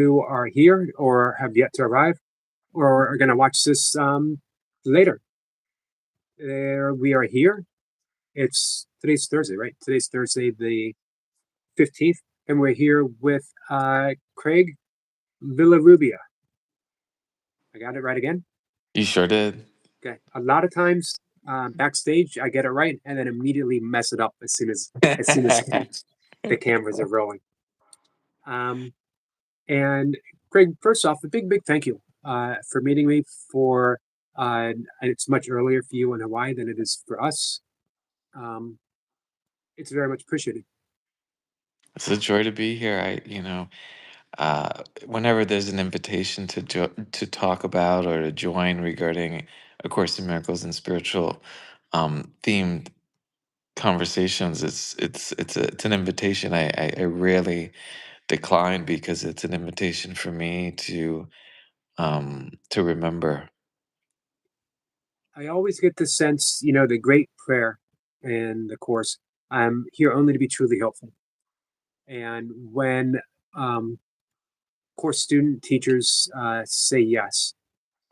who are here or have yet to arrive or are going to watch this later. There we are here. It's today's Thursday, right? Today's Thursday, the 15th, and we're here with Craig Villarrubia. I got it right again. You sure did. Okay. A lot of times backstage, I get it right, and then immediately mess it up as soon as the cameras are rolling. Um, and Craig, first off, a big thank you for meeting me. For and it's much earlier for you in Hawaii than it is for us. Um, it's very much appreciated. It's a joy to be here. Whenever there's an invitation to talk about or to join regarding A Course in Miracles and spiritual themed conversations, it's an invitation I rarely decline because it's an invitation for me to remember. I always get the sense, the great prayer in the course. I'm here only to be truly helpful. And when course student teachers say yes,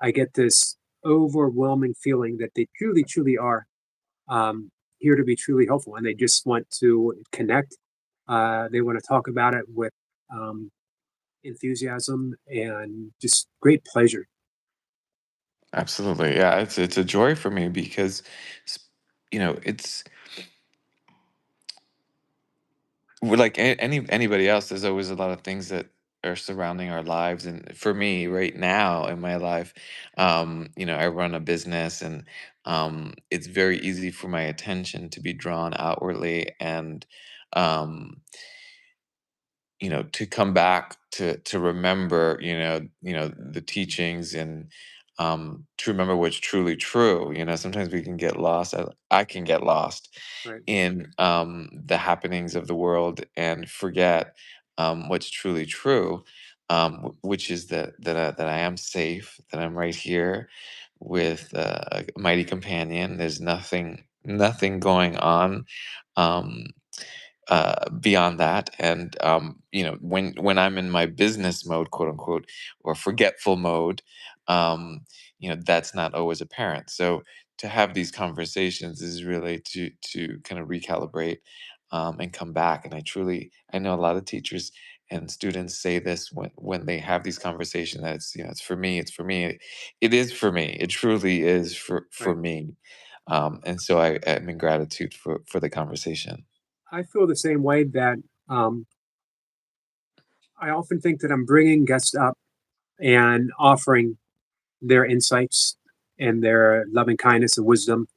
I get this overwhelming feeling that they truly are um, here to be truly helpful, and they just want to connect. They want to talk about it with um, enthusiasm and just great pleasure. Absolutely, yeah. It's a joy for me because s- it's we're like anybody else. There's always a lot of things that are surrounding our lives, and for me right now in my life, I run a business, and it's very easy for my attention to be drawn outwardly, and um, to come back to remember, the teachings, and to remember what's truly true. Sometimes we can get lost. I can get lost Right. in the happenings of the world and forget what's truly true, which is that I am safe, that I'm right here with a mighty companion. There's nothing going on. Um, Beyond that, and when I'm in my business mode, quote unquote, or forgetful mode, that's not always apparent. So to have these conversations is really to kind of recalibrate, and come back. And I know a lot of teachers and students say this when they have these conversations, that it's for me, it's for me. It is for me. It truly is for Right. me. And so I am in gratitude for the conversation. I feel the same way that um, I often think that I'm bringing guests up and offering their insights and their loving kindness and wisdom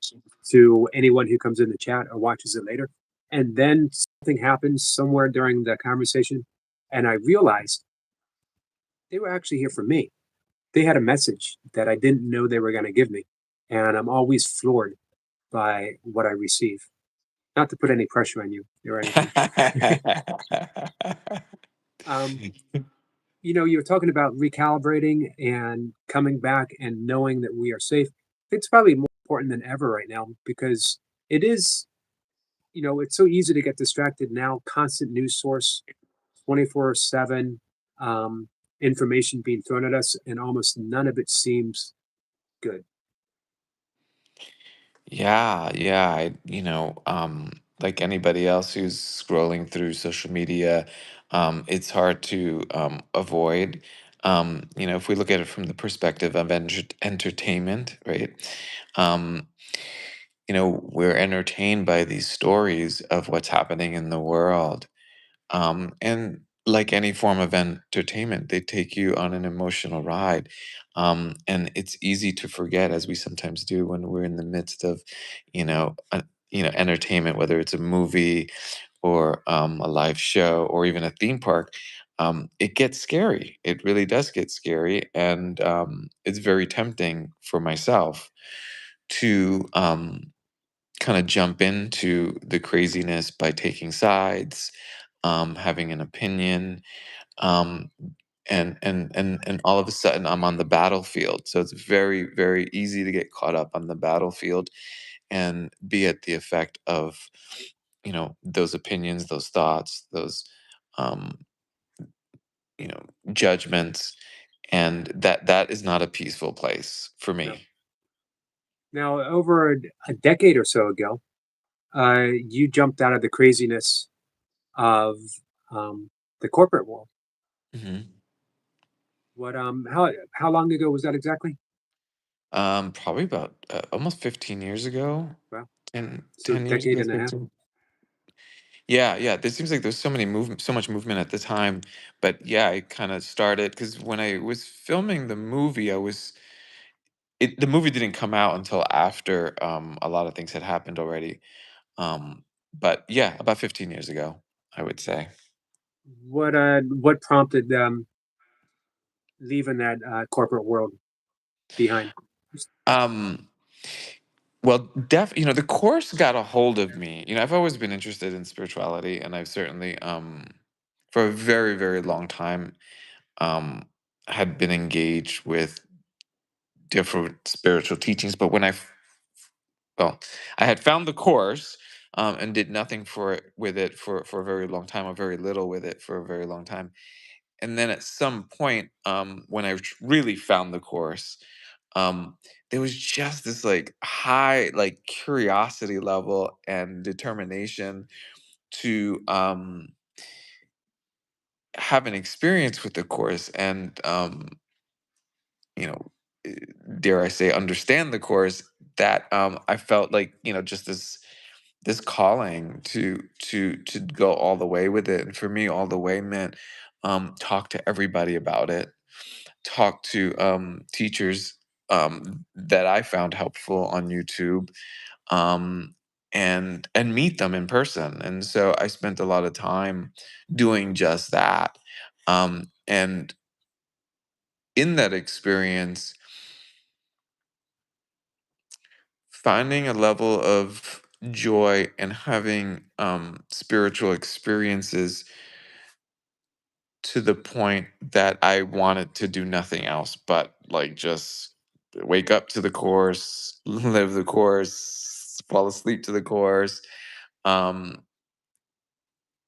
to anyone who comes in the chat or watches it later. And then something happens somewhere during the conversation, and I realized they were actually here for me. They had a message that I didn't know they were going to give me. And I'm always floored by what I receive. Not to put any pressure on you or anything. um, you're talking about recalibrating and coming back and knowing that we are safe. It's probably more important than ever right now because it is, it's so easy to get distracted now. Constant news source, 24/7 information being thrown at us, and almost none of it seems good. Yeah, yeah. Like anybody else who's scrolling through social media, it's hard to avoid. If we look at it from the perspective of entertainment, right? Um, we're entertained by these stories of what's happening in the world. And like any form of entertainment, they take you on an emotional ride. And it's easy to forget, as we sometimes do when we're in the midst of, entertainment, whether it's a movie or a live show or even a theme park. It gets scary. It really does get scary. And it's very tempting for myself to kind of jump into the craziness by taking sides, having an opinion, um, and all of a sudden I'm on the battlefield. So it's very, very easy to get caught up on the battlefield and be at the effect of, those opinions, those thoughts, those um, you know, judgments, and that is not a peaceful place for No. me. Now, over a decade or so ago, you jumped out of the craziness of um, the corporate world. Mhm. What how long ago was that exactly? Probably about almost 15 years ago. Well, 10, so 10 years decade ago, and a half. 15. Yeah, yeah. There seems like there's so much movement at the time. But yeah, I kind of started because when I was filming the movie, the movie didn't come out until after a lot of things had happened already. But yeah, about 15 years ago, I would say. What prompted leaving that corporate world behind? Um, well, the course got a hold of me. I've always been interested in spirituality, and I've certainly, for a very, very long time, um, had been engaged with different spiritual teachings. But well, I had found the course, and did nothing with it for a very long time, or very little with it for a very long time. And then at some point, when I really found the course, um, there was just this like high like curiosity level and determination to have an experience with the course, and you know eh, dare I say understand the course, that I felt like, just this calling to go all the way with it. And for me, all the way meant talk to everybody about it, talk to teachers that I found helpful on YouTube, um, and meet them in person. And so I spent a lot of time doing just that. And in that experience, finding a level of joy and having spiritual experiences to the point that I wanted to do nothing else but like just wake up to the course, live the course, fall asleep to the course. Um,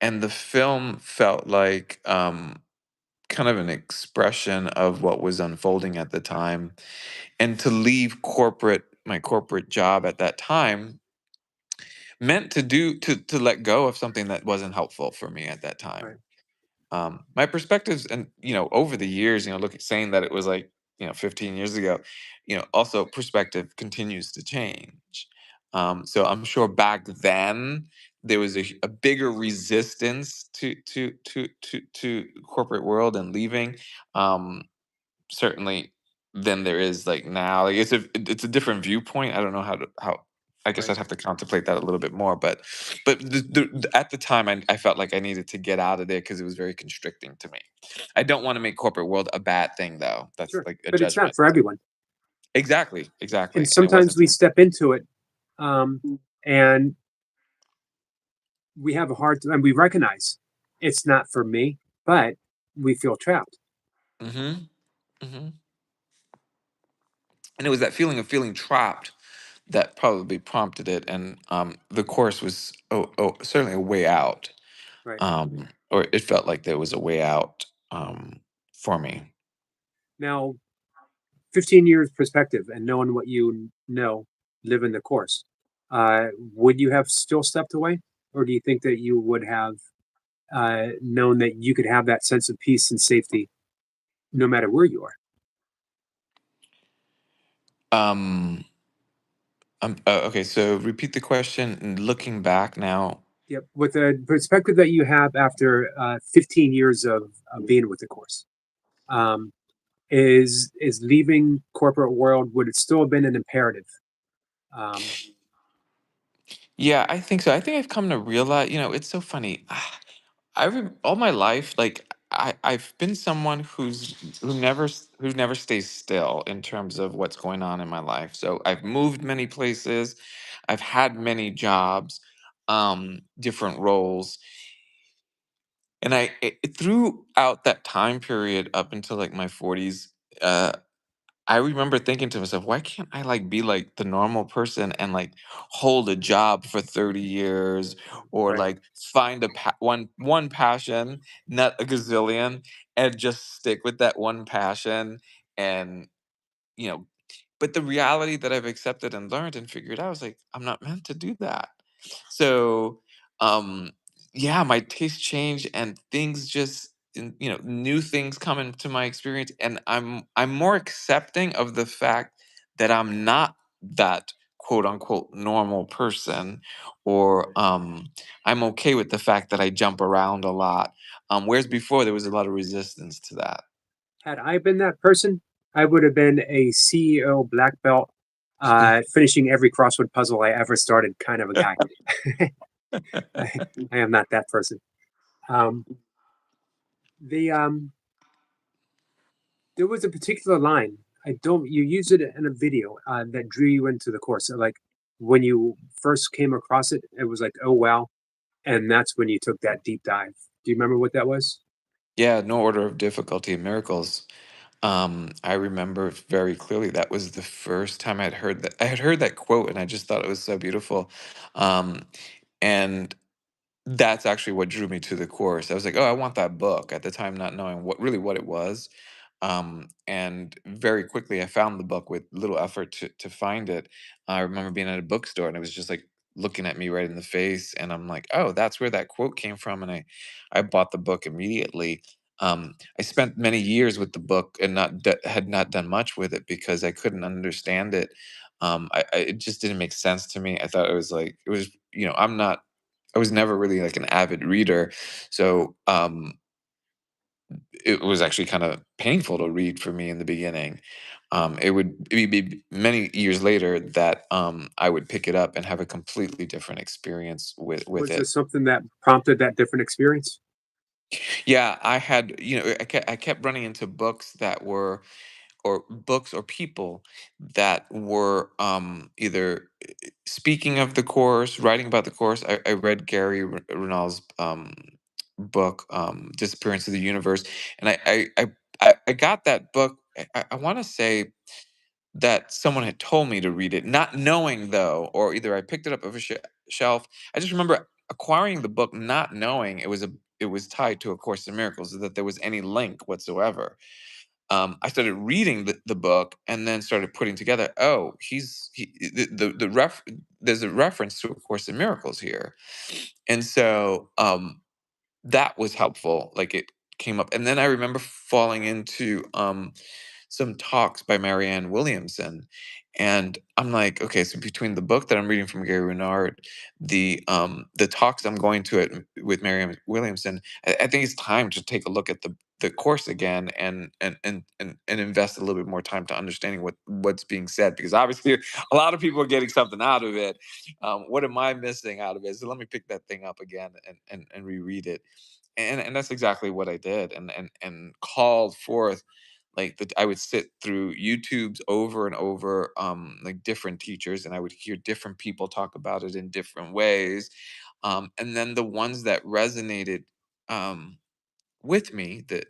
and the film felt like kind of an expression of what was unfolding at the time. And to leave my corporate job at that time meant to let go of something that wasn't helpful for me at that Right. time. My perspectives, and over the years, look, saying that it was like 15 years ago, also perspective continues to change. So I'm sure back then there was a bigger resistance to corporate world and leaving, certainly, than there is like now. Like it's a different viewpoint. I don't know how. I guess Right. I'd have to contemplate that a little bit more. But at the time, I felt like I needed to get out of there because it was very constricting to me. I don't want to make corporate world a bad thing, though. That's Sure. like a But it's not judgment. for everyone. Exactly, And exactly, and it sometimes wasn't we for me. step into it, um, and we have a hard time. We recognize it's not for me, but we feel trapped. Hmm. Hmm. And it was that feeling of feeling trapped that probably prompted it, and the course was certainly a way out. Right. Or it felt like there was a way out for me. Now, 15 years perspective and knowing what you know, live in the course. Would you have still stepped away, or do you think that you would have known that you could have that sense of peace and safety no matter where you are? Um, okay, so repeat the question. And looking back now, Yep. With the perspective that you have after 15 years of being with the course, um, is leaving corporate world, would it still have been an imperative? Um, yeah, I think so. I think I've come to realize, it's so funny. All my life, like I've been someone who never stays still in terms of what's going on in my life. So I've moved many places, I've had many jobs, different roles, and throughout that time period up until like my 40s, I remember thinking to myself, "Why can't I, like, be like the normal person and, like, hold a job for 30 years or, Right. like, find a one passion, not a gazillion, and just stick with that one passion and, you know." But the reality that I've accepted and learned and figured out is, like, I'm not meant to do that. So, um, yeah, my taste change and things just new things come into my experience, and I'm more accepting of the fact that I'm not that quote unquote normal person, or I'm okay with the fact that I jump around a lot. Whereas before there was a lot of resistance to that. Had I been that person, I would have been a CEO black belt, finishing every crossword puzzle I ever started kind of a guy. I am not that person. Um, the There was a particular line. I don't. You used it in a video that drew you into the course. So, like when you first came across it, it was like, oh wow, and that's when you took that deep dive. Do you remember what that was? Yeah, no order of difficulty in miracles. I remember very clearly that was the first time I'd heard that. I had heard that quote, and I just thought it was so beautiful. Um, and that's actually what drew me to the course. I was like, "Oh, I want that book," at the time not knowing what it was. And very quickly, I found the book with little effort to find it. I remember being at a bookstore, and it was just, like, looking at me right in the face, and I'm like, "Oh, that's where that quote came from," and I bought the book immediately. I spent many years with the book and had not done much with it because I couldn't understand it. It just didn't make sense to me. I thought it was, I was never really like an avid reader, so it was actually kind of painful to read for me in the beginning. Be many years later that I would pick it up and have a completely different experience with Was there it. something that prompted that different experience? Yeah, I kept running into books that were or books or people that were either speaking of the course, writing about the course. I read Gary Renald's book, "Disappearance of the Universe," and I got that book. I want to say that someone had told me to read it, not knowing though, or either I picked it up off a shelf. I just remember acquiring the book, not knowing it was tied to A Course in Miracles, that there was any link whatsoever. I started reading the book and then started putting together. Oh, the there's a reference to A Course in Miracles here, and so that was helpful. Like it came up, and then I remember falling into some talks by Marianne Williamson. And I'm like, okay, so between the book that I'm reading from Gary Renard, the talks I'm going to it with Marianne Williamson, I think it's time to take a look at the course again and invest a little bit more time to understanding what's being said, because obviously a lot of people are getting something out of it. What am I missing out of it? So let me pick that thing up again and reread it. And that's exactly what I did, and called forth, like, I would sit through YouTubes over and over, like different teachers, and I would hear different people talk about it in different ways. And then the ones that resonated um, with me, the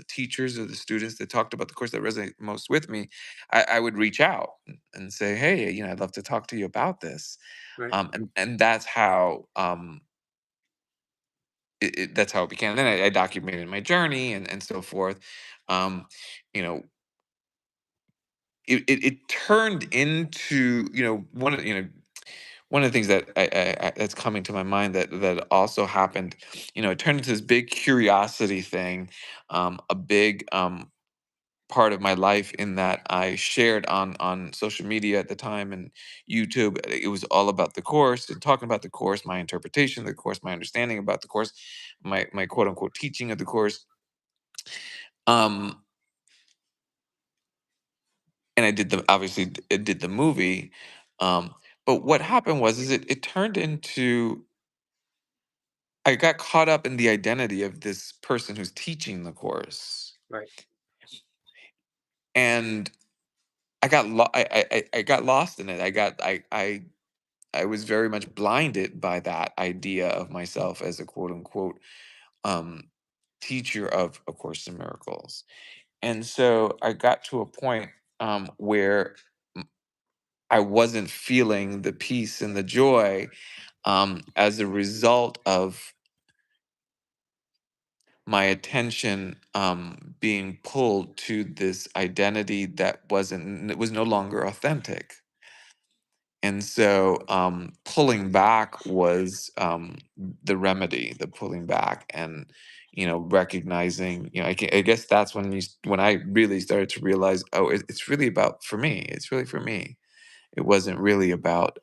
teachers or the students that talked about the course that resonate most with me, I would reach out and say, "Hey, I'd love to talk to you about this." Right. And that's how that's how it began. Then I documented my journey and so forth. Um, you know, it turned into, one of the things that that's coming to my mind that also happened. It turned into this big curiosity thing, a big part of my life, in that I shared on social media at the time and YouTube. It was all about the course and talking about the course, my interpretation of the course, my understanding about the course, my quote unquote teaching of the course. Um, and I did the obviously did the movie. Um, but what happened was is it turned into, I got caught up in the identity of this person who's teaching the course, Right. and I got lost in it. I was very much blinded by that idea of myself as a quote unquote um, teacher of A Course in Miracles. And so I got to a point. where I wasn't feeling the peace and the joy as a result of my attention being pulled to this identity that wasn't, it was no longer authentic. And so pulling back was the remedy, the pulling back, and recognizing, I guess that's when when I really started to realize, oh, it's really about for me. It's really for me. It wasn't really about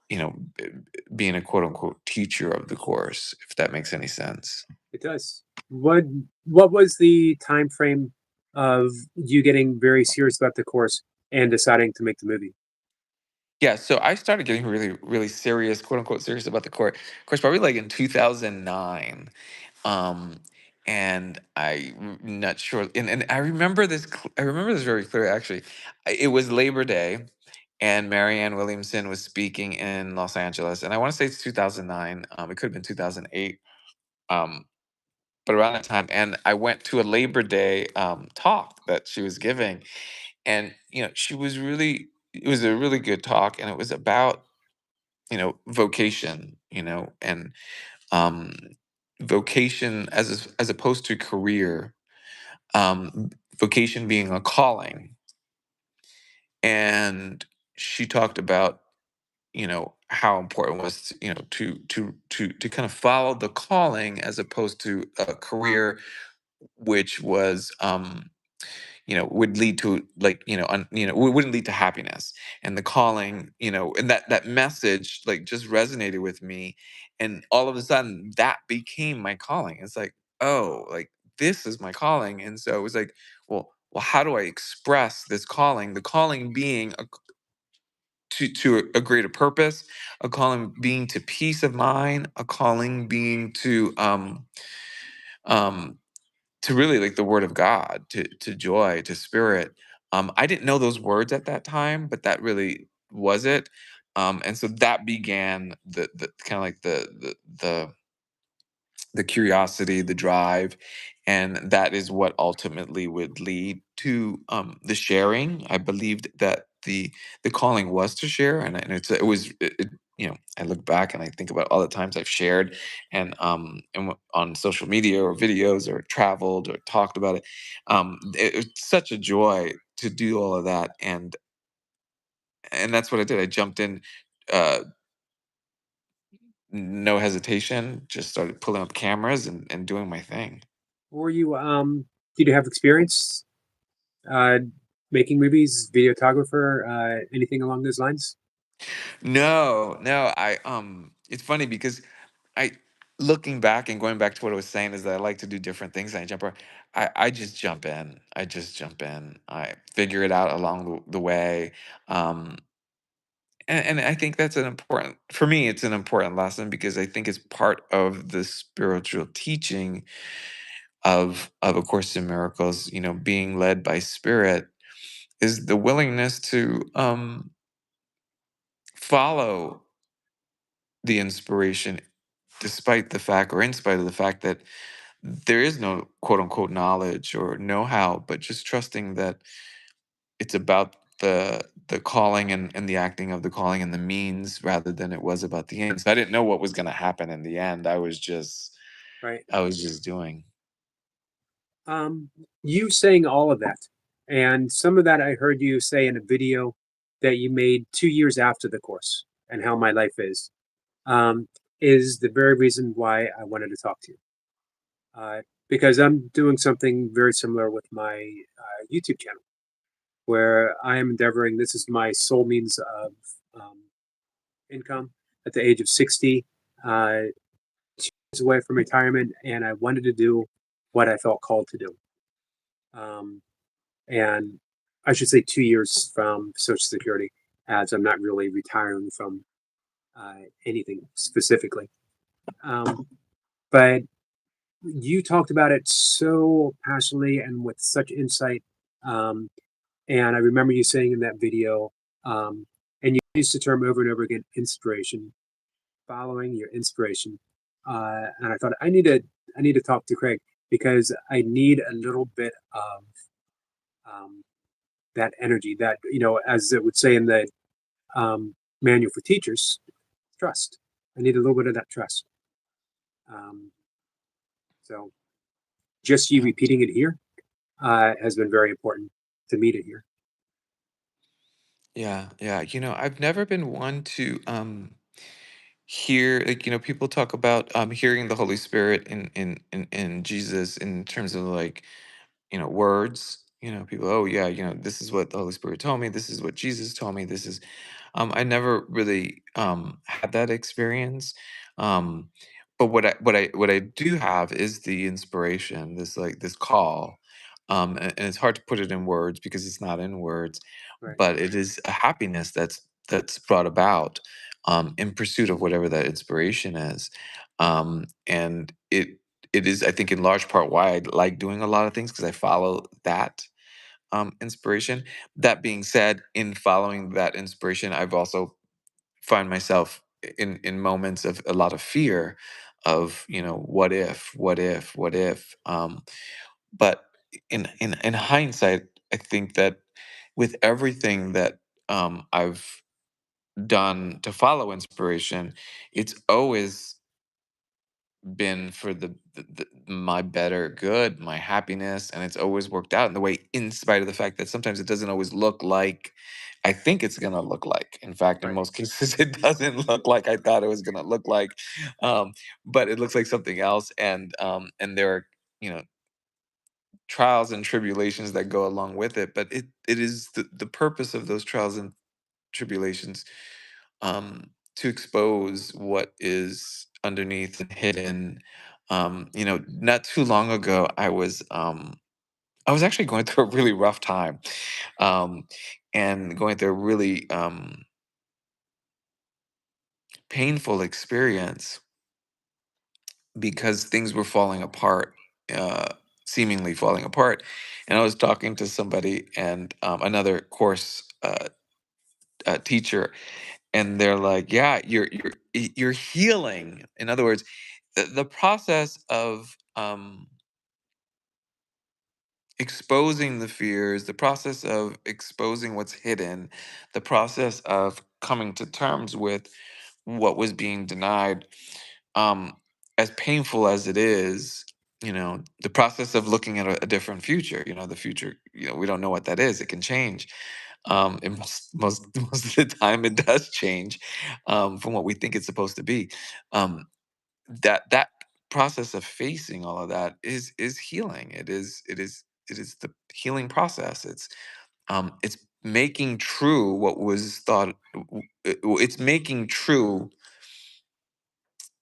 you know b- being a quote unquote teacher of the course, if that makes any sense. It does. What what was the time frame of you getting very serious about the course and deciding to make the movie? Yeah, so I started getting really, really serious, quote unquote, serious about the course probably like in 2009. Um, and I'm not sure. And I remember this. I remember this very clearly. Actually, it was Labor Day, and Marianne Williamson was speaking in Los Angeles, and I want to say it's 2009. It could have been 2008. Um, but around that time, and I went to a Labor Day talk that she was giving, and she was really. It was a really good talk, and it was about vocation, and um, vocation as opposed to career, vocation being a calling. And she talked about how important it was to, to kind of follow the calling as opposed to a career, which was would lead to, like, wouldn't lead to happiness. And the calling, and that message like just resonated with me, and all of a sudden that became my calling. It's like, oh, like this is my calling. And so it was like, well, how do I express this calling? The calling being to a greater purpose, a calling being to peace of mind, a calling being um to really like the word of God, to joy, to spirit. I didn't know those words at that time, but that really was it. And so that began the kind of like the curiosity, the drive, and that is what ultimately would lead to the sharing. I believed that the calling was to share, and it was I look back and I think about all the times I've shared, and on social media or videos or traveled or talked about it. It's such a joy to do all of that, and that's what I did. I jumped in. Uh, no hesitation, just started pulling up cameras and doing my thing. Were you did you have experience uh making movies, videographer, anything along those lines? No, no, it's funny because I looking back and going back to what I was saying is that I like to do different things. And I jump around. I just jump in. I just jump in. I figure it out along the way. Um, and I think that's an important, for me, it's an important lesson because I think it's part of the spiritual teaching of A Course in Miracles, being led by spirit, is the willingness to follow the inspiration, despite the fact, or in spite of the fact, that there is no quote unquote knowledge or know-how, but just trusting that it's about the calling and the acting of the calling and the means rather than it was about the end. So I didn't know what was going to happen in the end. Right. I was just doing. Um, you saying all of that, and some of that I heard you say in a video that you made 2 years after the course, and how my life um, is the very reason why I wanted to talk to you. Because I'm doing something very similar with my YouTube channel, where I am endeavoring. This is my sole means of um, income at the age of 60, 2 years away from retirement, and I wanted to do what I felt called to do. Um, and I should say 2 years from Social Security, as I'm not really retiring from anything specifically. Um, but you talked about it so passionately and with such insight. Um, and I remember you saying in that video, and you used the term over and over again, inspiration, following your inspiration. And I thought I need to talk to Craig because I need a little bit of um, that energy, that, as it would say in the manual for teachers, trust. I need a little bit of that trust. Um, so just you Yeah. repeating it here has been very important to me to hear. Yeah, yeah. I've never been one to hear, like, people talk about hearing the Holy Spirit in Jesus in terms of, like, words. People, oh yeah, this is what the Holy Spirit told me, this is what Jesus told me, this is I never really had that experience. Um but what I do have is the inspiration, this, like, this call. And it's hard to put it in words because it's not in words, Right. but it is a happiness that's brought about in pursuit of whatever that inspiration is. And it is, I think, in large part why I like doing a lot of things, because I follow that inspiration. That being said, in following that inspiration, I've also find myself in moments of a lot of fear of, what if. But in hindsight, I think that with everything that I've done to follow inspiration, it's always been for my better good, my happiness, and it's always worked out in the way, in spite of the fact that sometimes it doesn't always look like I think it's gonna look like. In fact, in Right. most cases, it doesn't look like I thought it was gonna look like, um, but it looks like something else, and there are, you know trials and tribulations that go along with it. But it is the purpose of those trials and tribulations, to expose what is underneath and hidden. Not too long ago, I was actually going through a really rough time, um, and going through a really painful experience because things were falling apart, uh, seemingly falling apart. And I was talking to somebody, and another course teacher, and they're like, "Yeah, you're healing." In other words, the process of exposing the fears, the process of exposing what's hidden, the process of coming to terms with what was being denied, um, as painful as it is, the process of looking at a different future. The future, we don't know what that is. It can change. And most of the time, it does change from what we think it's supposed to be. Um, that process of facing all of that is healing. It is the healing process. It's making true what was thought. It's making true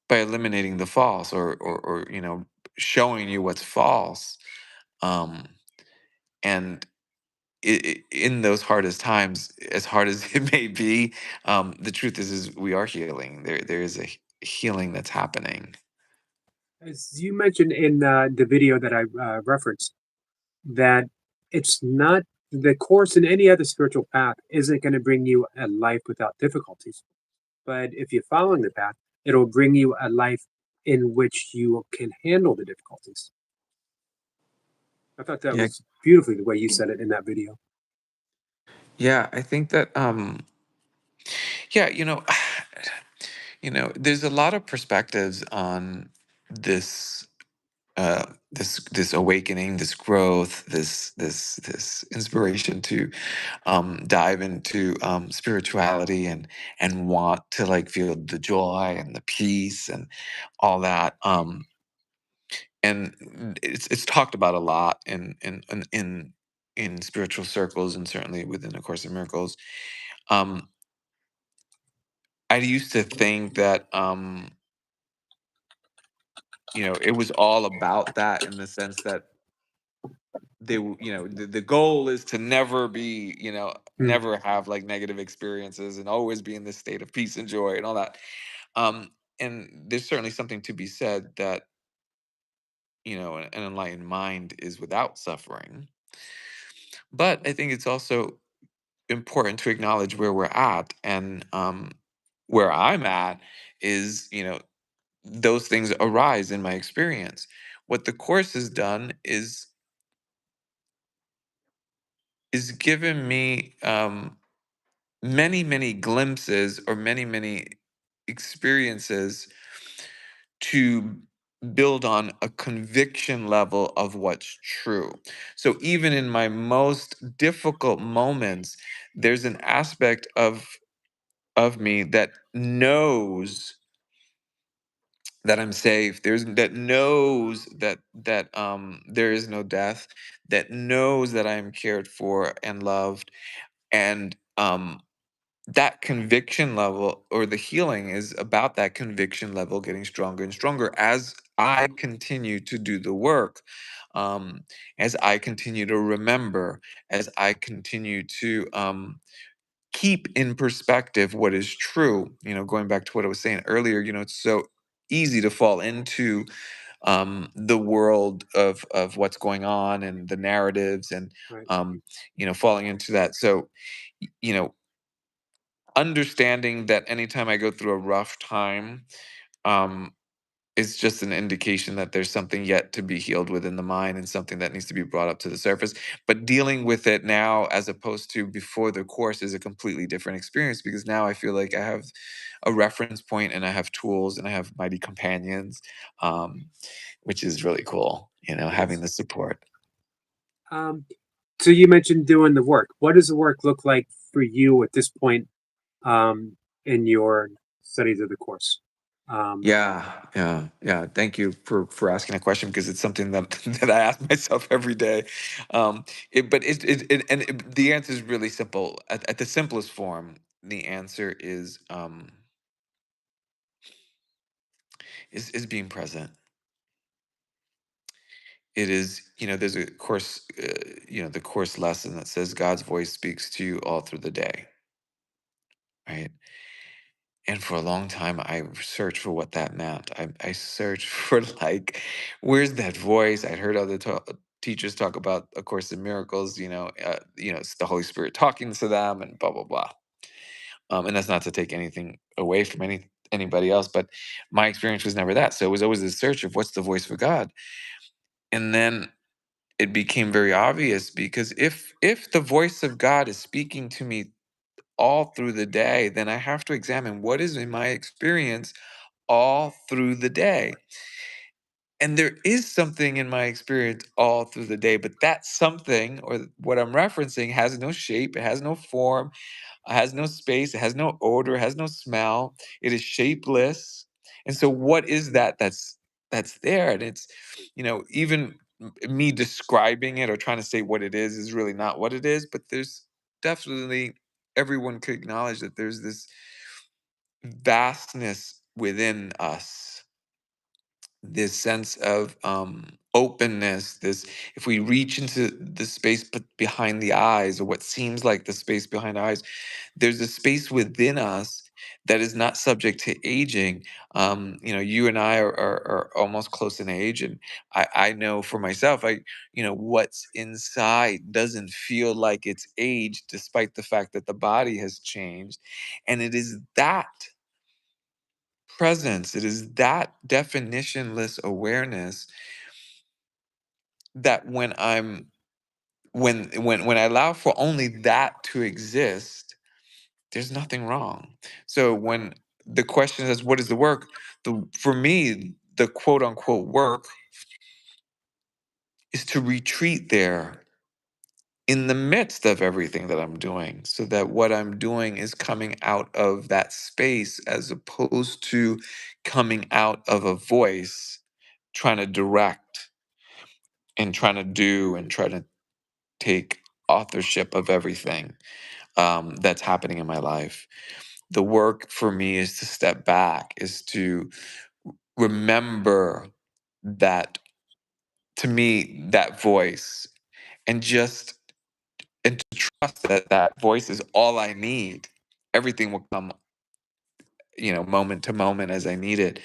by eliminating the false, or showing you what's false. um and in those hardest times, as hard as it may be, the truth is we are healing. There is a healing that's happening. As you mentioned in the video that I referenced, that it's not the course in any other spiritual path isn't going to bring you a life without difficulties. But if you're following the path, it'll bring you a life in which you can handle the difficulties. I thought that Yeah, was beautifully the way you said it in that video. yeah, I think that yeah, there's a lot of perspectives on this, this awakening, this growth, this inspiration to dive into spirituality, and want to, like, feel the joy and the peace and all that. And it's talked about a lot in spiritual circles, and certainly within A Course in Miracles. Um, I used to think that it was all about that, in the sense that the goal is to never be, Hmm. never have, like, negative experiences, and always be in this state of peace and joy and all that. um and there's certainly something to be said that, an enlightened mind is without suffering. But I think it's also important to acknowledge where we're at, and where I'm at is, those things arise in my experience. What the course has done is is given me many, many glimpses or many, many experiences to build on a conviction level of what's true. So even in my most difficult moments, there's an aspect of me that knows that I'm safe. There's that knows that there is no death, that knows that I am cared for and loved, and that conviction level or the healing is about that conviction level getting stronger and stronger as I continue to do the work, um, as I continue to remember, as I continue to keep in perspective what is true. Going back to what I was saying earlier, it's so easy to fall into the world of what's going on and the narratives and Right. falling into that. So you know understanding that anytime I go through a rough time, um, is just an indication that there's something yet to be healed within the mind and something that needs to be brought up to the surface. But dealing with it now, as opposed to before the course, is a completely different experience because now I feel like I have a reference point and I have tools and I have mighty companions, um, which is really cool, having Nice. the support. Um, so you mentioned doing the work. What does the work look like for you at this point um, in your studies of the course? Um, Yeah, yeah, yeah. Thank you for asking a question because it's something that that I ask myself every day. The answer is really simple. At the simplest form, the answer is being present. It is, there's a course, the course lesson that says God's voice speaks to you all through the day, right? And for a long time, I searched for what that meant. I searched for like, where's that voice? I'd heard other teachers talk about A Course in Miracles. It's the Holy Spirit talking to them, and blah blah blah. And that's not to take anything away from anybody else, but my experience was never that. So it was always a search of what's the voice for God, and then it became very obvious because if the voice of God is speaking to me all through the day, then I have to examine what is in my experience all through the day. And there is something in my experience all through the day, but that something, or what I'm referencing, has no shape, it has no form, it has no space, it has no odor, it has no smell, it is shapeless. And so what is that that's there? And it's, even me describing it or trying to say what it is really not what it is, but there's definitely, everyone could acknowledge that there's this vastness within us, this sense of openness, this, if we reach into the space behind the eyes, or what seems like the space behind the eyes, there's a space within us that is not subject to aging. You and I are almost close in age, and I know for myself, what's inside doesn't feel like it's aged despite the fact that the body has changed. And it is that presence, it is that definitionless awareness that when I allow for only that to exist, there's nothing wrong. So when the question is what is the work, the for me, the quote unquote work is to retreat there in the midst of everything that I'm doing, so that what I'm doing is coming out of that space as opposed to coming out of a voice trying to direct and trying to do and try to take authorship of everything that's happening in my life. The work for me is to step back, is to remember that, to me, that voice, and just and to trust that that voice is all I need. Everything will come, moment to moment as I need it.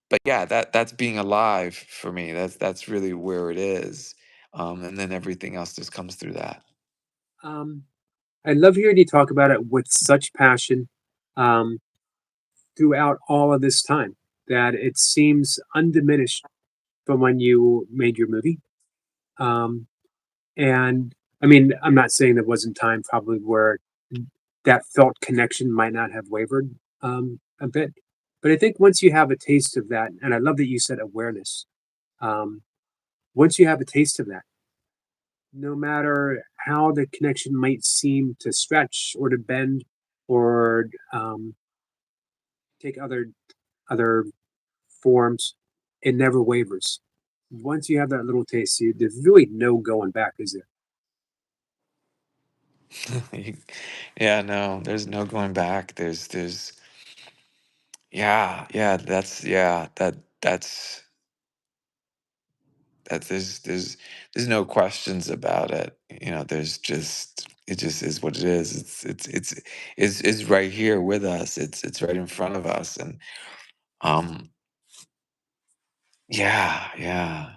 But yeah, that's being alive for me. That's really where it is. And then everything else just comes through that. um, I love hearing you talk about it with such passion um, throughout all of this time that it seems undiminished from when you made your movie. Um, and I mean, I'm not saying there wasn't time probably where that felt connection might not have wavered a bit, but I think once you have a taste of that, and I love that you said awareness. Um, Once you have a taste of that, no matter how the connection might seem to stretch or to bend or take other forms, it never wavers. Once you have that little taste, there's really no going back, is there? You- yeah, no, there's no going back. Yeah, yeah, that's there's no questions about it. You know, there's just it just is what it is. It's right here with us. It's right in front of us, and um, yeah, yeah.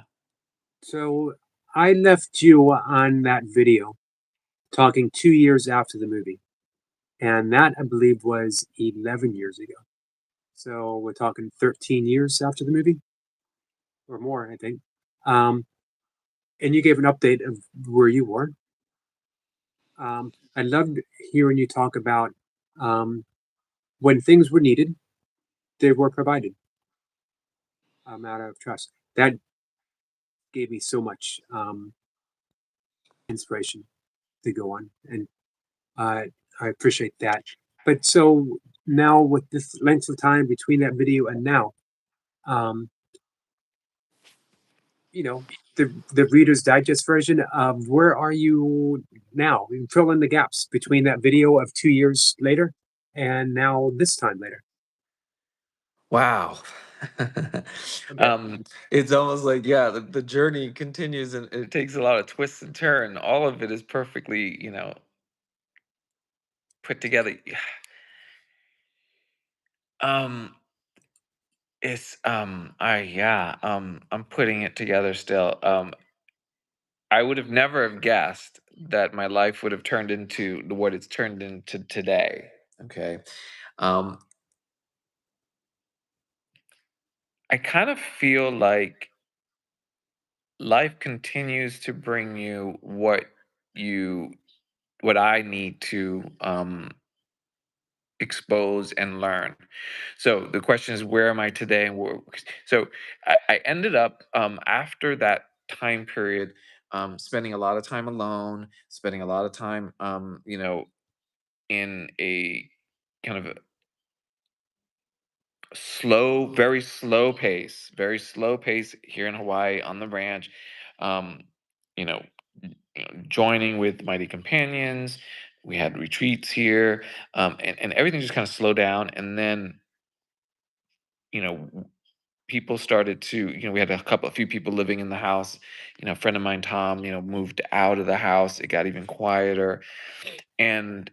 So I left you on that video talking 2 years after the movie, and that I believe was 11 years ago. So we're talking 13 years after the movie or more, I think. Um, and you gave an update of where you were. I loved hearing you talk about um, when things were needed, they were provided out of trust. That gave me so much inspiration to go on, and uh, I appreciate that. But so now, with this length of time between that video and now, um, you know, the Reader's Digest version of where are you now? You fill in the gaps between that video of 2 years later and now this time later. Wow. A bit, um, it's almost like yeah, the journey continues and it takes a lot of twists and turn. All of it is perfectly, put together. Um, I'm putting it together still. I would have never have guessed that my life would have turned into what it's turned into today. Okay. Um, I kind of feel like life continues to bring you you what I need to expose and learn. So the question is, where am I today? And so I ended up after that time period, spending a lot of time alone, spending a lot of time, in a kind of a very slow pace here in Hawaii on the ranch. Um, you know, joining with mighty companions. We had retreats here, and everything just kind of slowed down. And then, you know, people started to, we had a few people living in the house. A friend of mine, Tom, moved out of the house. It got even quieter, and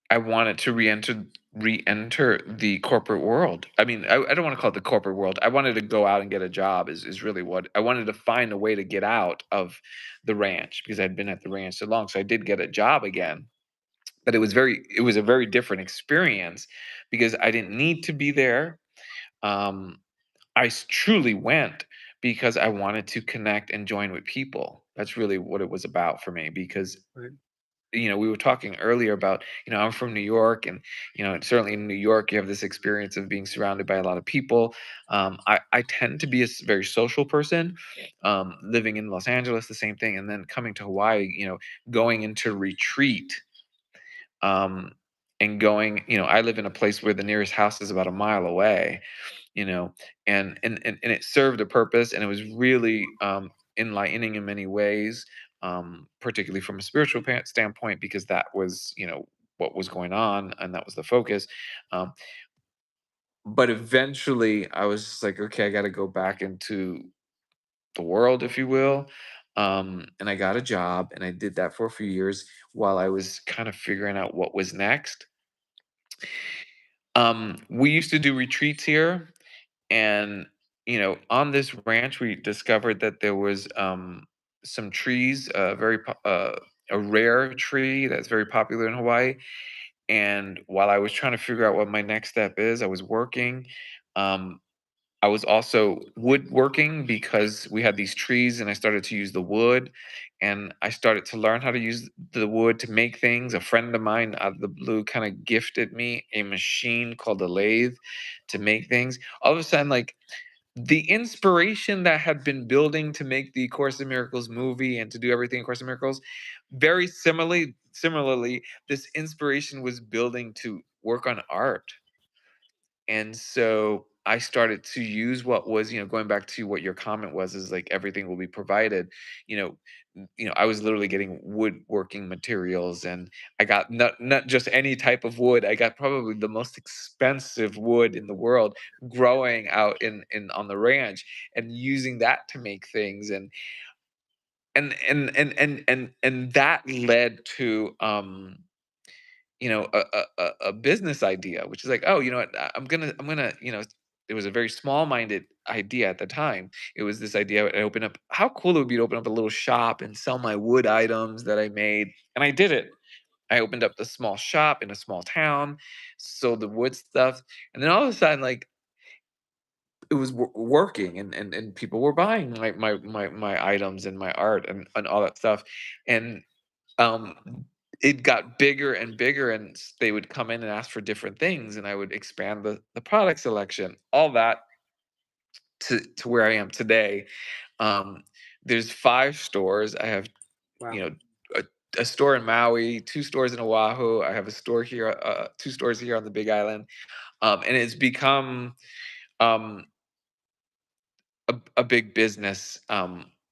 I wanted to re-enter the corporate world. I mean, I don't want to call it the corporate world. I wanted to go out and get a job is really what I wanted to find a way to get out of the ranch because I'd been at the ranch so long. So I did get a job again, but it was a very different experience because I didn't need to be there. Um, truly went because I wanted to connect and join with people. That's really what it was about for me because right? we were talking earlier about, I'm from New York, and certainly in New York you have this experience of being surrounded by a lot of people. I tend to be a very social person. Living in Los Angeles, the same thing, and then coming to Hawaii, going into retreat, um, and going, I live in a place where the nearest house is about a mile away, you know and it served a purpose, and it was really enlightening in many ways, particularly from a spiritual standpoint, because that was, what was going on, and that was the focus. Um, but eventually I was just like, okay, I got to go back into the world, if you will. And I got a job, and I did that for a few years while I was kind of figuring out what was next. We used to do retreats here, and on this ranch we discovered that there was some trees, a rare tree that's very popular in Hawaii. And while I was trying to figure out what my next step is, I was working. um, I was also woodworking because we had these trees and I started to use the wood and I started to learn how to use the wood to make things. A friend of mine out of the blue kind of gifted me a machine called a lathe to make things. All of a sudden, like the inspiration that had been building to make the Course in Miracles movie and to do everything in Course in Miracles, very similarly, this inspiration was building to work on art. And so I started to use what was, going back to what your comment was, is like everything will be provided. You know, I was literally getting woodworking materials, and I got not just any type of wood. I got probably the most expensive wood in the world, growing out in on the ranch, and using that to make things, and that led to a business idea, which is like, oh, you know what, I'm gonna it was a very small minded idea at the time. It was this idea to open up, how cool it would be to open up a little shop and sell my wood items that I made. And I did it. I opened up the small shop in a small town, sold the wood stuff, and then all of a sudden, like, it was working, and people were buying my items and my art and all that stuff. And um it got bigger and bigger, and they would come in and ask for different things, and I would expand the product selection, all that, to where I am today. um there's 5 stores. I have, you Wow. know a, a store in Maui, 2 stores in Oahu. I have a store here, 2 stores here on the Big Island. And it's become um a big business,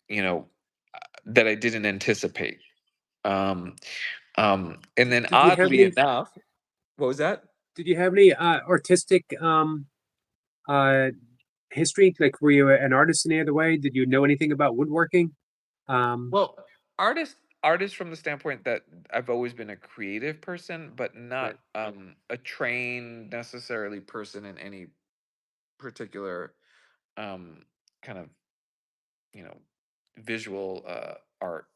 you know that I didn't anticipate. um and then, Did you have oddly any? enough, what was that? Did you have any artistic uh, history? Like, were you an artist in any other way? Did you know anything about woodworking? Um, Well, artist from the standpoint that I've always been a creative person, but not right. a trained necessarily person in any particular um kind of, you know visual art.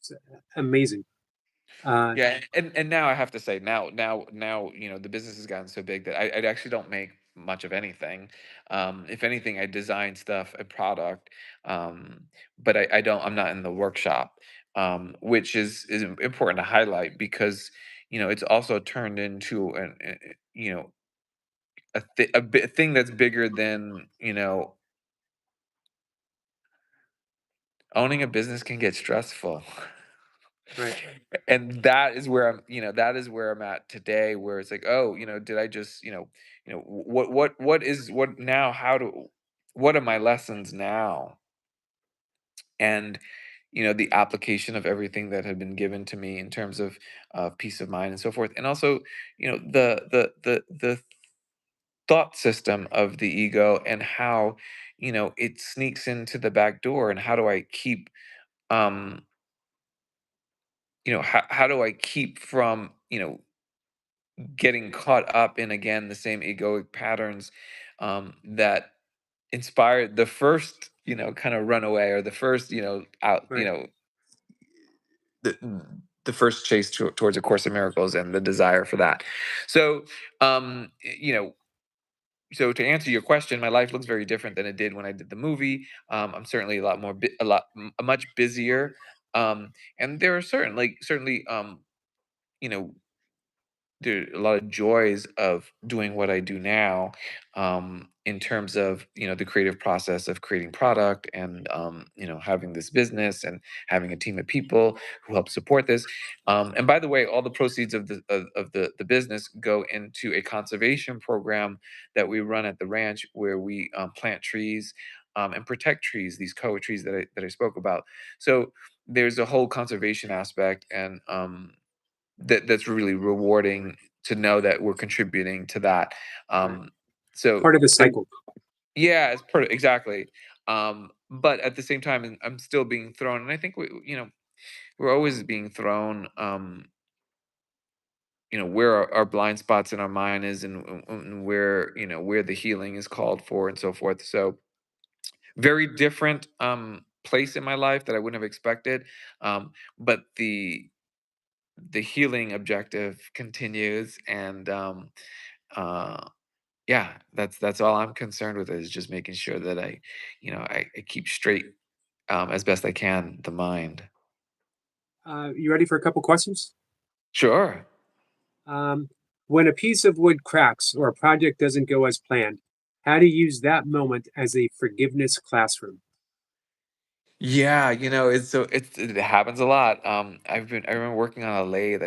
It's amazing. Uh, Yeah, and now I have to say, now, the business has gotten so big that I actually don't make much of anything. If anything, I design stuff, a product, um, but I'm not in the workshop, which is important to highlight, because it's also turned into a thing that's bigger than, owning a business can get stressful. right. And that is where I'm at today, where it's like, oh, did I just, what now, what are my lessons now? And the application of everything that had been given to me in terms of peace of mind and so forth. And also, the thought system of the ego, and how it sneaks into the back door, and how do I keep, um how do I keep from, getting caught up in, again, the same egoic patterns that inspired the first, kind of runaway, or the first, out, Right. the first chase towards A Course in Miracles, and the desire for that. So, so to answer your question, my life looks very different than it did when I did the movie. I'm certainly a lot more, much busier. And there are certainly, you know, there are a lot of joys of doing what I do now, in terms of, the creative process of creating product, and having this business, and having a team of people who help support this. And by the way, all the proceeds of the business go into a conservation program that we run at the ranch, where we plant trees, and protect trees, these koa trees that I spoke about. So there's a whole conservation aspect, and that's really rewarding to know that we're contributing to that. Right. Um, so Part of the there, cycle. yeah, exactly. But at the same time, I'm still being thrown, and I think we're always being thrown. Where our blind spots in our mind is, and where the healing is called for, and so forth. So very different place in my life that I wouldn't have expected. But the healing objective continues, and uh, Yeah, that's all I'm concerned with is just making sure that I keep straight, as best I can, the mind. You ready for a couple questions? Sure. Um, when a piece of wood cracks or a project doesn't go as planned, how do you use that moment as a forgiveness classroom? Yeah, it happens a lot. I remember working on a lathe.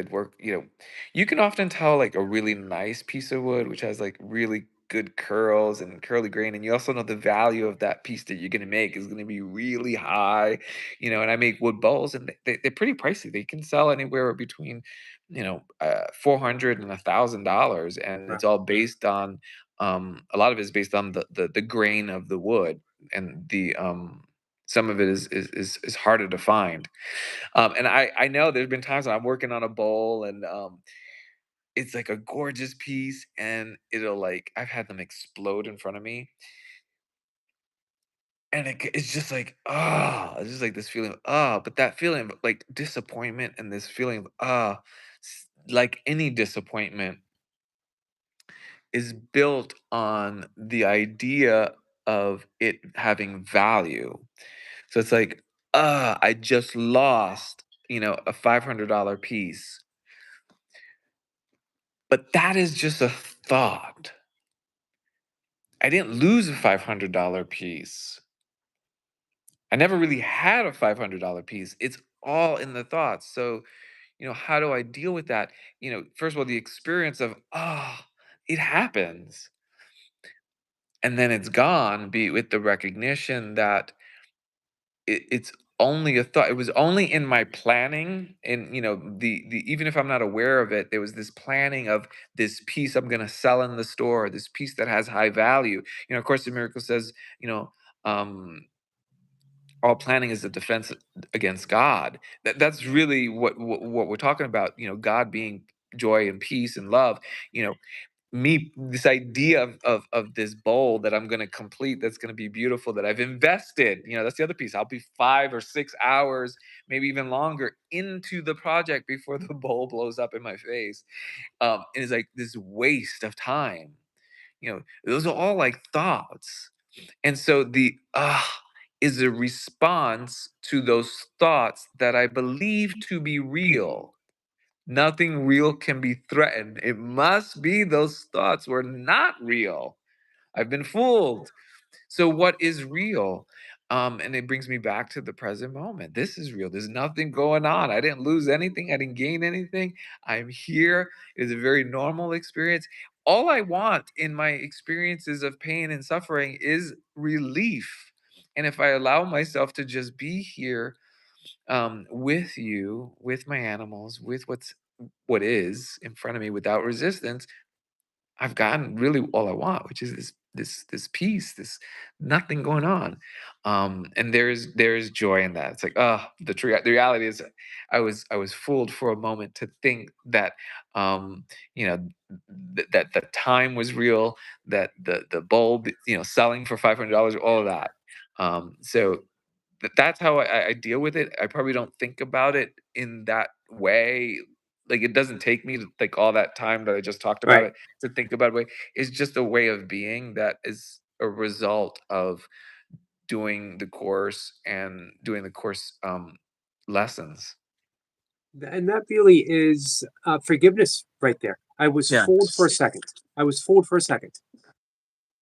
You can often tell like a really nice piece of wood, which has like really good curls and curly grain, and you also know the value of that piece that you're gonna make is gonna be really high. And I make wood bowls, and they're pretty pricey. They can sell anywhere between, 400 and $1,000, and Right. it's all based on a lot of it is based on the grain of the wood and the some of it is harder to find. And I know there's been times when I'm working on a bowl and it's like a gorgeous piece and it'll like I've had them explode in front of me and it's just like it's just like this feeling of but that feeling of like disappointment and this feeling of like any disappointment is built on the idea of it having value. So it's like, I just lost, a $500 piece. But that is just a thought. I didn't lose a $500 piece. I never really had a $500 piece. It's all in the thoughts. So, how do I deal with that? First of all, the experience of, it happens. And then it's gone, be with the recognition that it's only a thought. It was only in my planning, and the even if I'm not aware of it, there was this planning of this piece I'm going to sell in the store, this piece that has high value. Of course, the miracle says, um, all planning is a defense against God. That's really what we're talking about. God being joy and peace and love. You know, this idea of this bowl that I'm going to complete, that's going to be beautiful, that I've invested, that's the other piece. I'll be 5 or 6 hours, maybe even longer, into the project before the bowl blows up in my face. And it's like this waste of time. Those are all like thoughts. And so the is a response to those thoughts that I believe to be real. Nothing real can be threatened. It must be those thoughts were not real. I've been fooled. So what is real? And it brings me back to the present moment. This is real. There's nothing going on. I didn't lose anything. I didn't gain anything. I'm here. It is a very normal experience. All I want in my experiences of pain and suffering is relief. And if I allow myself to just be here, with you, with my animals, with what is in front of me without resistance, I've gotten really all I want, which is this peace, this nothing going on. And there's joy in that. It's like, the reality is I was fooled for a moment to think that you know that the time was real, that the bulb, selling for $500, all of that. So that's how I deal with it. I probably don't think about it in that way. Like it doesn't take me to like all that time that I just talked about Right. it to think about it. It's just a way of being that is a result of doing the course and doing the course lessons. And that really is forgiveness right there. I was Yeah. fooled for a second. I was fooled for a second.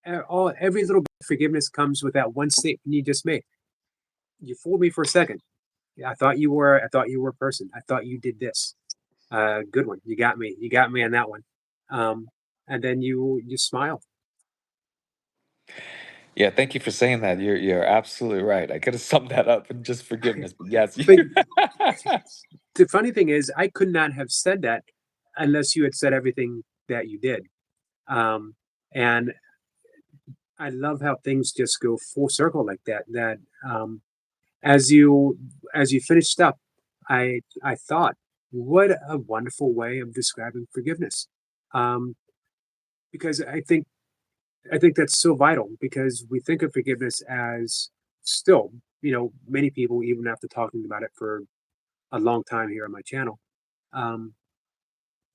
Every little bit of forgiveness comes with that one statement you just made. You fooled me for a second. Yeah, I thought you were a person. I thought you did this. Good one. You got me. You got me on that one. Um, and then you smile. Yeah, thank you for saying that. You're absolutely right. I could have summed that up in just forgiveness, but yes. But the funny thing is, I could not have said that unless you had said everything that you did. And I love how things just go full circle like that. That as you finished up, I thought, what a wonderful way of describing forgiveness. Um, because I think that's so vital because we think of forgiveness as still, many people, even after talking about it for a long time here on my channel,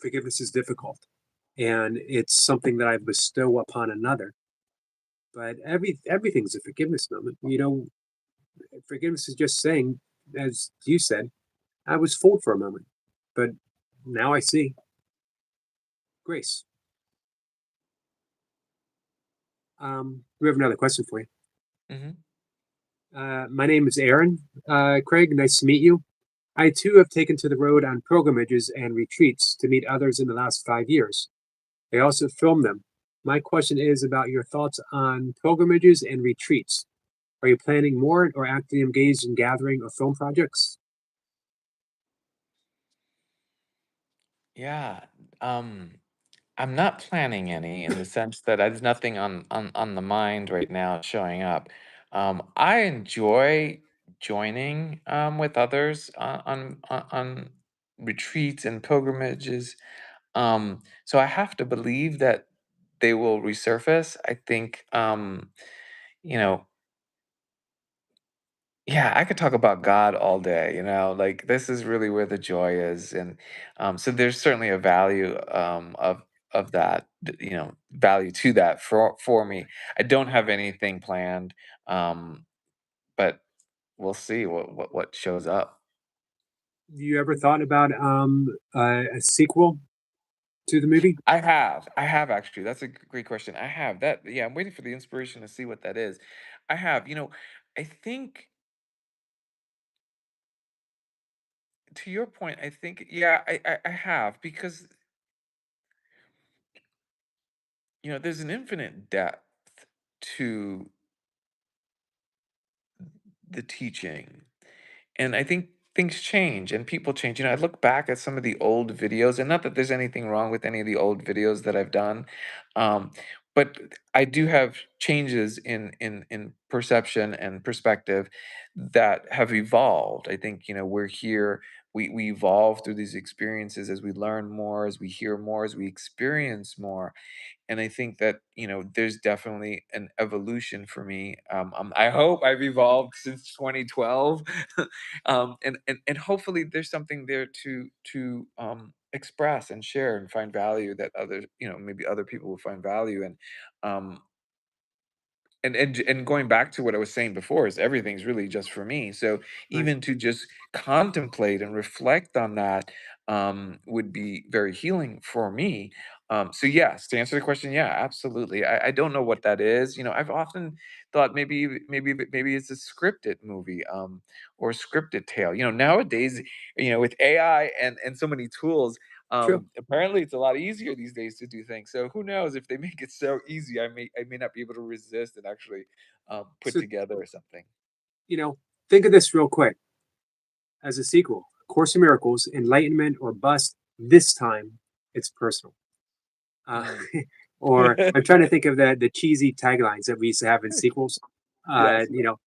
forgiveness is difficult. and it's something that I bestow upon another. But everything's a forgiveness moment. Forgiveness is just saying, as you said, I was fooled for a moment, but now I see grace. We have another question for you. Hmm. My name is Aaron. Craig, nice to meet you. I too have taken to the road on pilgrimages and retreats to meet others in the last 5 years. I also film them. My question is about your thoughts on pilgrimages and retreats. Are you planning more or actively engaged in gathering or film projects? Yeah. Um, I'm not planning any in the sense that there's nothing on the mind right now showing up. I enjoy joining with others on retreats and pilgrimages. So I have to believe that they will resurface. I think, you know, yeah, I could talk about God all day, like this is really where the joy is. And so there's certainly a value of that, value to that for me. I don't have anything planned, but we'll see what shows up. You ever thought about a sequel to the movie? I have actually. That's a great question. I have that. Yeah, I'm waiting for the inspiration to see what that is. I have, I think to your point, I think, yeah, I have because there's an infinite depth to the teaching. And I think things change and people change. I look back at some of the old videos, and not that there's anything wrong with any of the old videos that I've done, um, but I do have changes in perception and perspective that have evolved. I think we're here. We evolve through these experiences as we learn more, as we hear more, as we experience more. And I think that there's definitely an evolution for me. I hope I've evolved since 2012, and hopefully there's something there to express and share and find value that others, maybe other people will find value in. Um, and going back to what I was saying before is everything's really just for me. So Right. even to just contemplate and reflect on that would be very healing for me. So yes, to answer the question, yeah, absolutely. I don't know what that is. I've often thought maybe it's a scripted movie or a scripted tale. Nowadays, with AI and so many tools, True. apparently, it's a lot easier these days to do things. So who knows if they make it so easy, I may not be able to resist and actually put So, together something. you know, think of this real quick as a sequel. Course in Miracles, Enlightenment or Bust. This time, it's personal. Uh, Mm. or I'm trying to think of the cheesy taglines that we used to have in sequels. Uh, Yes. you know,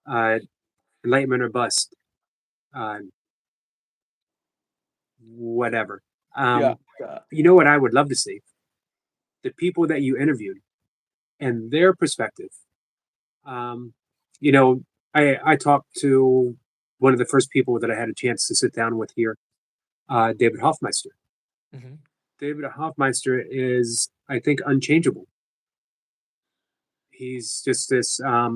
uh, Enlightenment or Bust. Uh, whatever. Yeah. Um, Yeah. you know what I would love to see? The people that you interviewed and their perspective. Um, you know, I talked to one of the first people that I had a chance to sit down with here, David Hoffmeister. Hmm. David Hoffmeister is, I think, unchangeable. He's just this uh,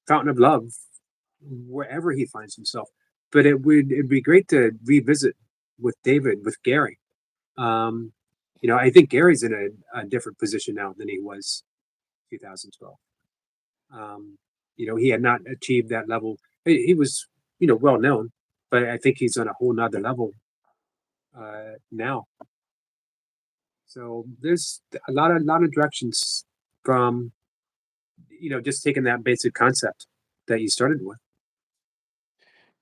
fountain of love wherever he finds himself. But it'd be great to revisit with David, with Gary. Um, I think Gary's in a different position now than he was 2012. Um, he had not achieved that level. He was, well known, but I think he's on a whole nother level now. So there's a lot of directions from just taking that basic concept that you started with.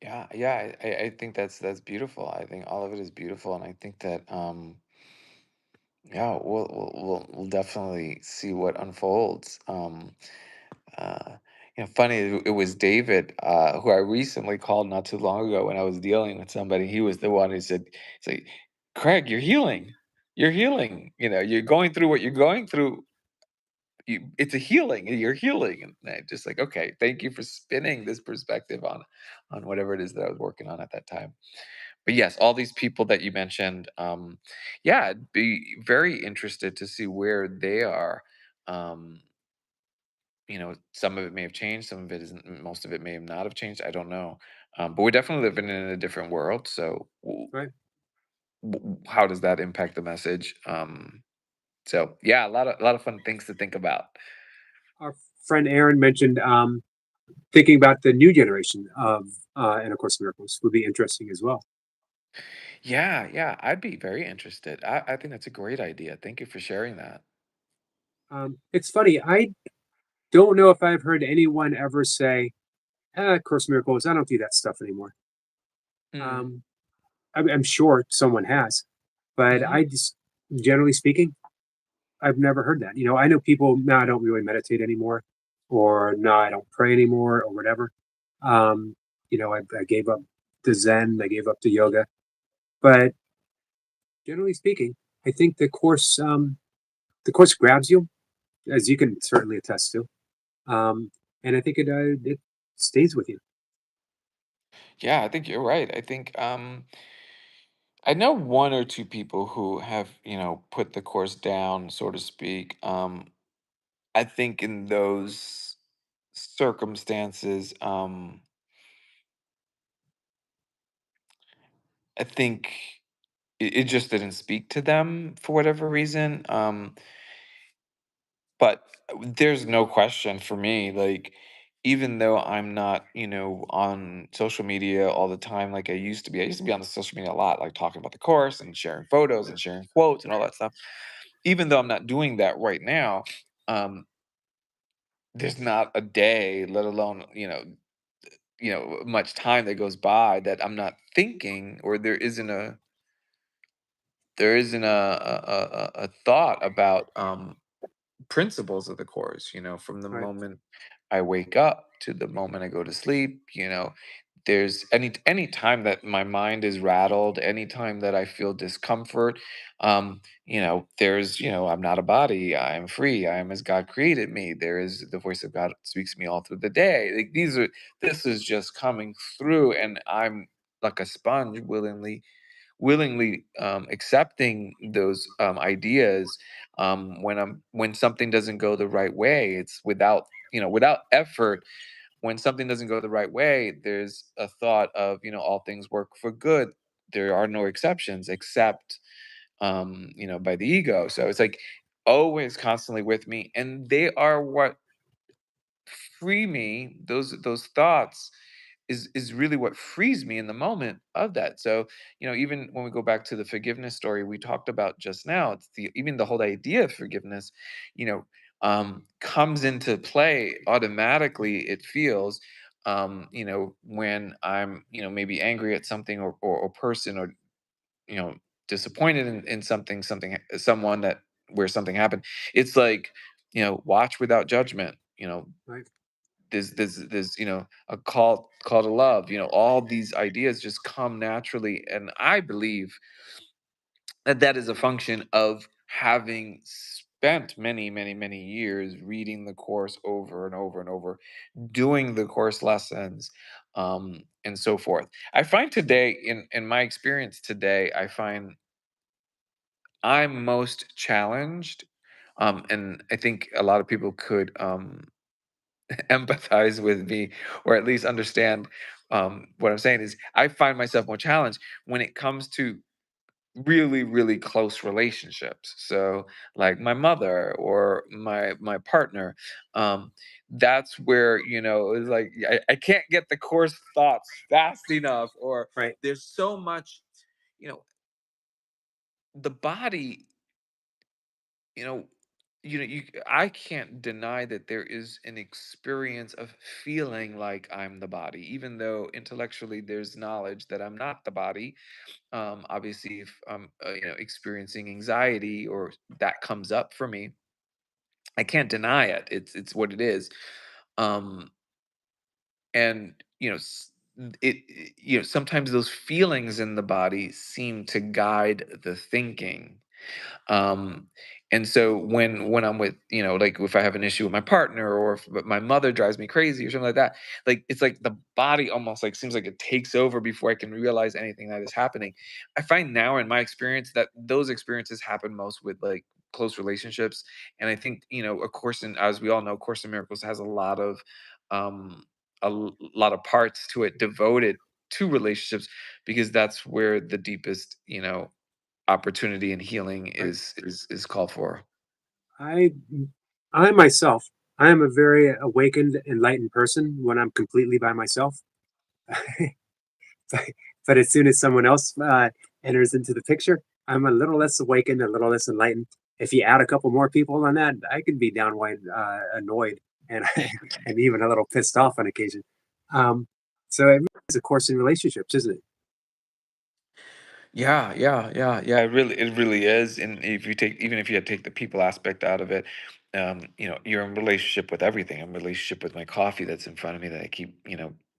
Yeah. Yeah. I think that's beautiful. I think all of it is beautiful, and I think that yeah, we'll definitely see what unfolds. Uh, funny, it was David, who I recently called not too long ago when I was dealing with somebody. He was the one who said, "It's like, Craig, you're healing. You're healing. You're going through what you're going through. It's a healing. You're healing." And I just like, okay, thank you for spinning this perspective on whatever it is that I was working on at that time. but yes, all these people that you mentioned, yeah, I'd be very interested to see where they are. Um, some of it may have changed, some of it isn't, most of it may have not have changed. I don't know. But we're definitely living in a different world. So, right? how does that impact the message? So yeah, a lot of fun things to think about. Our friend Aaron mentioned thinking about the new generation of and of course miracles would be interesting as well. Yeah, yeah, I'd be very interested. I think that's a great idea. Thank you for sharing that. It's funny, I don't know if I've heard anyone ever say, Course in Miracles, I don't do that stuff anymore. Mm, Um, I'm sure someone has, but hmm. I just, generally speaking, I've never heard that. I know people, no, I don't really meditate anymore, or no, I don't pray anymore, or whatever. Um, I gave up the Zen, I gave up the yoga, but generally speaking, I think the course grabs you, as you can certainly attest to, um, and I think it stays with you. Yeah, I think you're right. I think I know one or two people who have, put the course down, so to speak. I think in those circumstances, I think it just didn't speak to them for whatever reason. But there's no question for me, like, even though I'm not, on social media all the time like I used to be on the social media a lot, like talking about the course and sharing photos and sharing quotes and all that stuff. Even though I'm not doing that right now, um, there's not a day, let alone, much time that goes by that I'm not thinking, or there isn't a thought about principles of the course, from the Right, moment I wake up to the moment I go to sleep. There's any time that my mind is rattled, any time that I feel discomfort, there's, I'm not a body, I am free, I am as God created me. There is the voice of God speaks to me all through the day. Like, this is just coming through, and I'm like a sponge, willingly accepting those ideas. When something doesn't go the right way, it's without effort. When something doesn't go the right way, there's a thought of, all things work for good. There are no exceptions except by the ego. So it's like always constantly with me, and they are what free me. Those thoughts is really what frees me in the moment of that. So, even when we go back to the forgiveness story we talked about just now, it's even the whole idea of forgiveness, you know comes into play automatically, it feels, when I'm, maybe angry at something, or person, or you know disappointed in someone, that where something happened. It's like, watch without judgment. right. There's a call to love. All these ideas just come naturally, and I believe that that is a function of having spent many, many, many years reading the course over and over and over, doing the course lessons, and so forth. I find today, in my experience today, I find I'm most challenged, and I think a lot of people could empathize with me, or at least understand what I'm saying. Is I find myself more challenged when it comes to really, really close relationships. So, like my mother or my partner, that's where, it's like I can't get the course thoughts fast enough, or Right, there's so much, you know, the body, you know I can't deny that there is an experience of feeling like I'm the body, even though intellectually there's knowledge that I'm not the body. Obviously, if I'm experiencing anxiety, or that comes up for me, I can't deny it. It's what it is. um and sometimes those feelings in the body seem to guide the thinking. um And so when I'm with, like if I have an issue with my partner, or if my mother drives me crazy or something like that, like it's like the body almost like seems like it takes over before I can realize anything that is happening. I find now in my experience that those experiences happen most with like close relationships. And I think, A Course in, as we all know, Course in Miracles has a lot of um lot of parts to it devoted to relationships, because that's where the deepest, opportunity and healing Right. is called for. I I myself, I am a very awakened, enlightened person when I'm completely by myself. but but as soon as someone else enters into the picture, I'm a little less awakened, a little less enlightened. If you add a couple more people on that, I can be downright annoyed and and even a little pissed off on occasion. Um, so it really is a course in relationships, isn't it? Yeah, yeah, yeah, yeah. It really is. And if you take, even if you take the people aspect out of it, you're in relationship with everything. I'm in relationship with my coffee that's in front of me that I keep,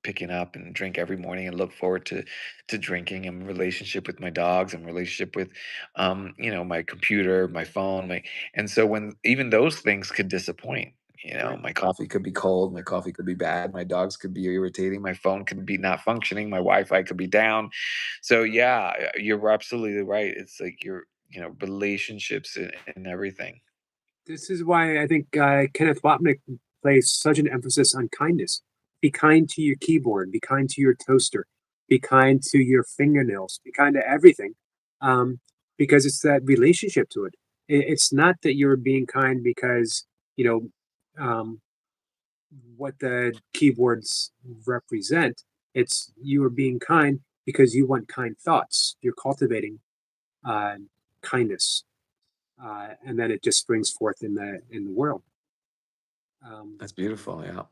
picking up and drink every morning and look forward to drinking. I'm in relationship with my dogs. I'm in relationship with, my computer, my phone, and so when even those things could disappoint. Right. My coffee could be cold, my coffee could be bad, my dogs could be irritating, my phone could be not functioning, my Wi-Fi could be down. So yeah, you're absolutely right. It's like your, relationships and everything. This is why I think Kenneth Wapnick plays such an emphasis on kindness. Be kind to your keyboard, be kind to your toaster, be kind to your fingernails, be kind to everything, um, because it's that relationship to it. It's not that you're being kind because, you know, what the keyboards represent. It's you are being kind because you want kind thoughts. You're cultivating uh, kindness, and then it just springs forth in the world. Um, That's beautiful. Yeah.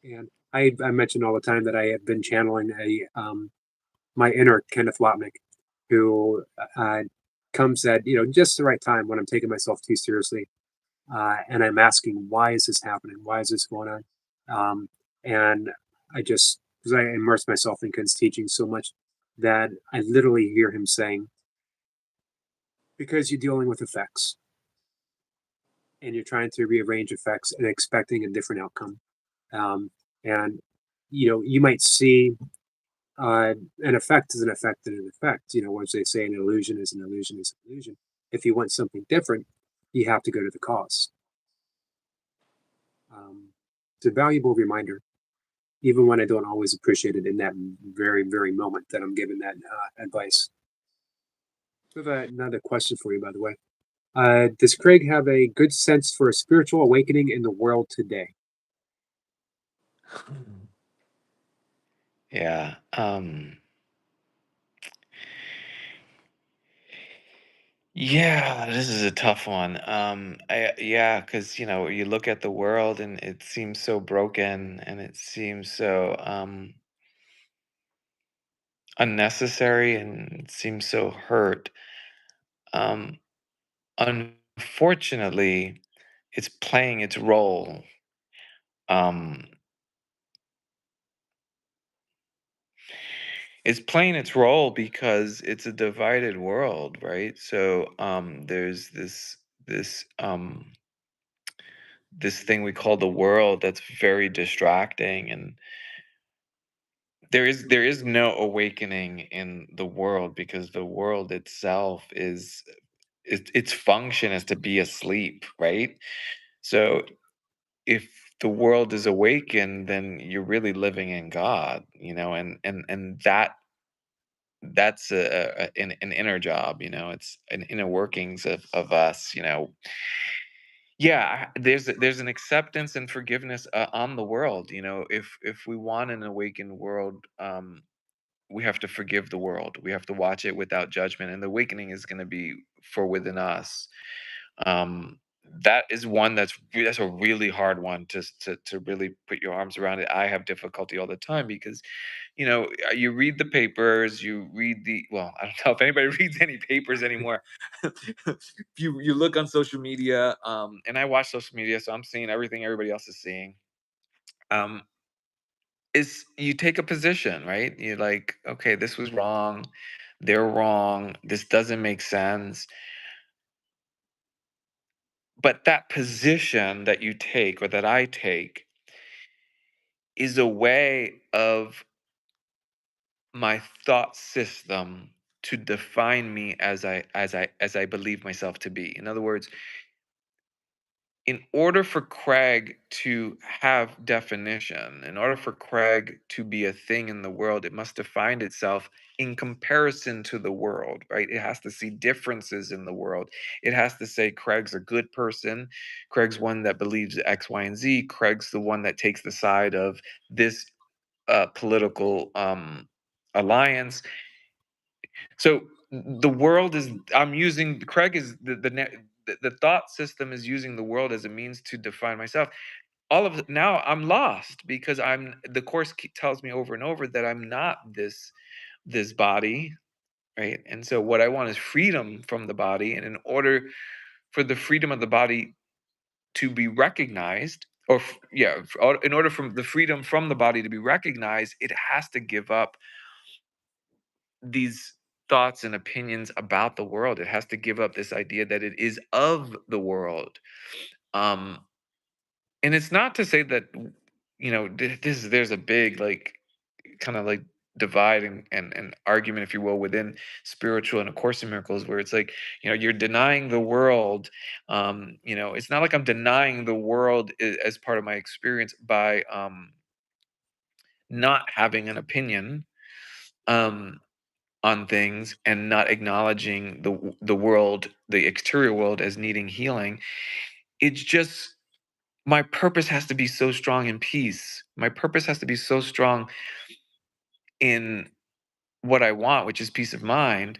and I mention all the time that I have been channeling a my inner Kenneth Wapnick, who comes at just the right time when I'm taking myself too seriously, and I'm asking why is this happening? Why is this going on? And I just because I immerse myself in Ken's teaching so much that I literally hear him saying, "Because you're dealing with effects and you're trying to rearrange effects and expecting a different outcome." Um, and you might see an effect is an effect and an effect. Once they say an illusion is an illusion is an illusion. If you want something different, you have to go to the cause. It's a valuable reminder, even when I don't always appreciate it in that very, very moment that I'm given that advice. So I have another question for you, by the way. Does Craig have a good sense for a spiritual awakening in the world today? Yeah. Yeah, this is a tough one. Yeah, because you look at the world and it seems so broken, and it seems so unnecessary, and it seems so hurt. Um, Unfortunately, it's playing its role. Um, it's playing its role because it's a divided world, right? So there's this this thing we call the world that's very distracting, and there is no awakening in the world, because the world itself is its function is to be asleep, right? So if the world is awakened, then you're really living in God, and that's an inner job, it's an inner workings of us, yeah. There's an acceptance and forgiveness on the world, if we want an awakened world, we have to forgive the world. We have to watch it without judgment, and the awakening is going to be for within us. Um, that is one that's a really hard one to really put your arms around it. I have difficulty all the time because you read the papers, you read the well, I don't know if anybody reads any papers anymore. You look on social media, and I watch social media, so I'm seeing everything everybody else is seeing. Um, is you take a position, right? You're like, okay, this was wrong. They're wrong. This doesn't make sense. But that position that you take or that I take is a way of my thought system to define me as I believe myself to be. In other words, in order for Craig to have definition, in order for Craig to be a thing in the world, it must define itself in comparison to the world, right? It has to see differences in the world. It has to say Craig's a good person. Craig's one that believes X, Y, and Z. Craig's the one that takes the side of this political alliance. So the world is, I'm using, Craig is the thought system is using the world as a means to define myself. All of now I'm lost because the course tells me over and over that I'm not this body, right? And so what I want is freedom from the body, and in order for the freedom of the body to be recognized, or in order for the freedom from the body to be recognized, it has to give up these thoughts and opinions about the world. It has to give up this idea that it is of the world. Um, and it's not to say that there's a big like kind of like divide and argument, if you will, within spiritual and A Course in Miracles, where it's like, you're denying the world. It's not like I'm denying the world as part of my experience by not having an opinion. On things and not acknowledging the world, the exterior world, as needing healing. It's just my purpose has to be so strong in peace. My purpose has to be so strong in what I want, which is peace of mind,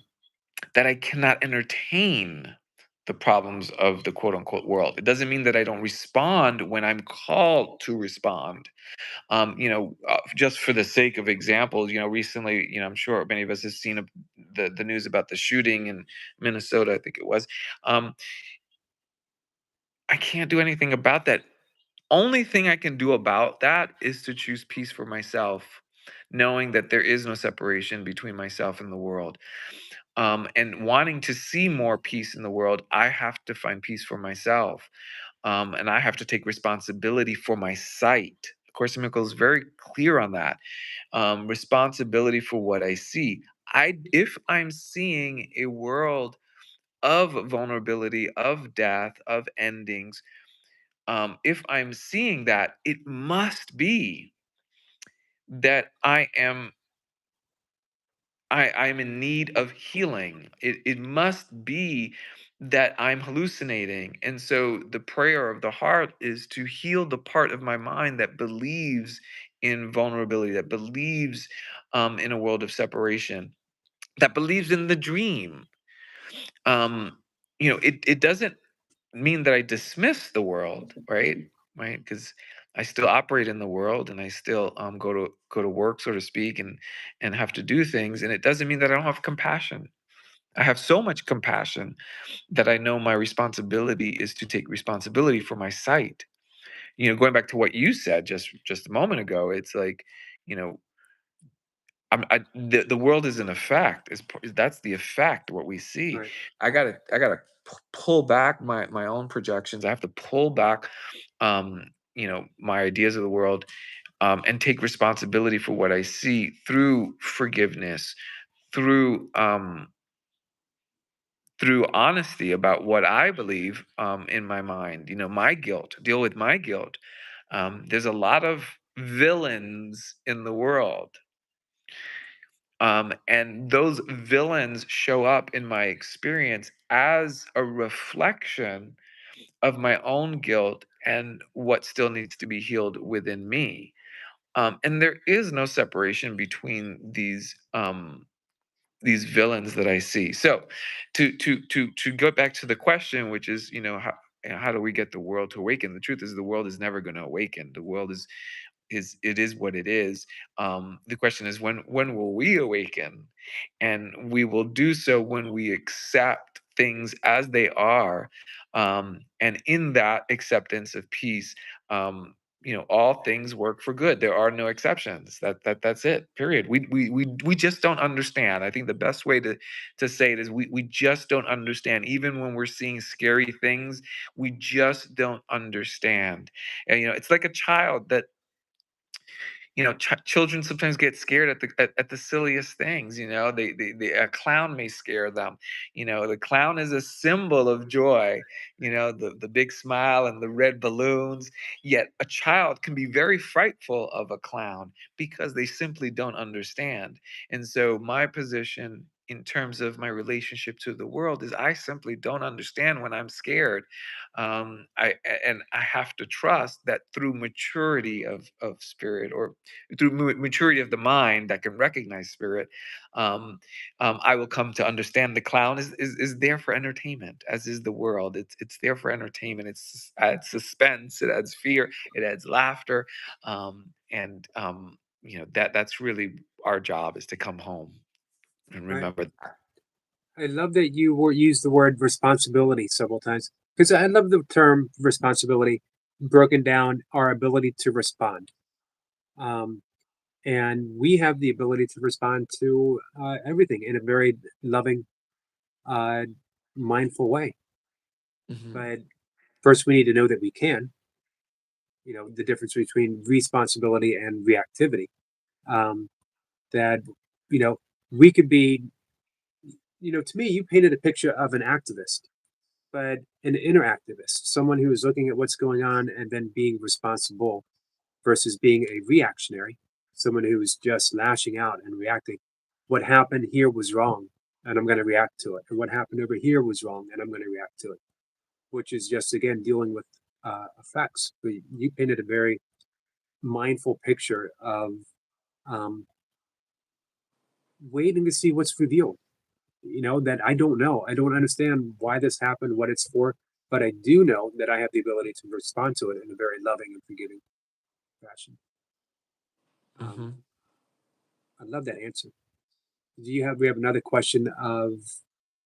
that I cannot entertain the problems of the quote unquote world. It doesn't mean that I don't respond when I'm called to respond. Just for the sake of examples, recently, I'm sure many of us have seen the news about the shooting in Minnesota, I think it was. Um, I can't do anything about that. Only thing I can do about that is to choose peace for myself, knowing that there is no separation between myself and the world. And wanting to see more peace in the world, I have to find peace for myself. And I have to take responsibility for my sight. Of Course in Miracles is very clear on that. Responsibility for what I see. If I'm seeing a world of vulnerability, of death, of endings, if I'm seeing that, it must be that I'm in need of healing. It must be that I'm hallucinating. And so the prayer of the heart is to heal the part of my mind that believes in vulnerability, that believes in a world of separation, that believes in the dream. It doesn't mean that I dismiss the world, right? Right? Because I still operate in the world, and I still go to work, so to speak, and have to do things. And it doesn't mean that I don't have compassion. I have so much compassion that I know my responsibility is to take responsibility for my sight. Going back to what you said just a moment ago, it's like, you know, the world is an effect. That's the effect, what we see. Right. I gotta pull back my own projections. I have to pull back, my ideas of the world, and take responsibility for what I see through forgiveness, through through honesty about what I believe in my mind. My guilt. Deal with my guilt. There's a lot of villains in the world. And those villains show up in my experience as a reflection of my own guilt and what still needs to be healed within me. And there is no separation between these villains that I see. So, to go back to the question, which is, how do we get the world to awaken? The truth is, the world is never going to awaken. The world it is what it is. The question is, when will we awaken? And we will do so when we accept things as they are, and in that acceptance of peace, all things work for good. There are no exceptions. That's it. Period. We just don't understand. I think the best way to say it is we just don't understand. Even when we're seeing scary things, we just don't understand. And it's like a child that children sometimes get scared at the silliest things. A clown may scare them. The clown is a symbol of joy. The big smile and the red balloons. Yet a child can be very frightful of a clown because they simply don't understand. And so my position in terms of my relationship to the world is I simply don't understand when I'm scared. And I have to trust that through maturity of spirit, or through maturity of the mind that can recognize spirit, um, I will come to understand the clown is there for entertainment, as is the world. It's there for entertainment. Adds suspense, it adds fear, it adds laughter, and that's really our job, is to come home and I, remember that. I love that you used the word responsibility several times because I love the term responsibility broken down our ability to respond. Um, and we have the ability to respond to everything in a very loving, uh, mindful way. Hmm. But first, we need to know that we can. The difference between responsibility and reactivity. Um, that you know, we could be. To me, you painted a picture of an activist, but an interactivist, someone who is looking at what's going on and then being responsible versus being a reactionary, someone who is just lashing out and reacting. What happened here was wrong, and I'm going to react to it. And what happened over here was wrong, and I'm going to react to it, which is just, again, dealing with effects. But you painted a very mindful picture of um, waiting to see what's revealed. That I don't know. I don't understand why this happened, what it's for, but I do know that I have the ability to respond to it in a very loving and forgiving fashion. Um, Hmm. I love that answer. We have another question of,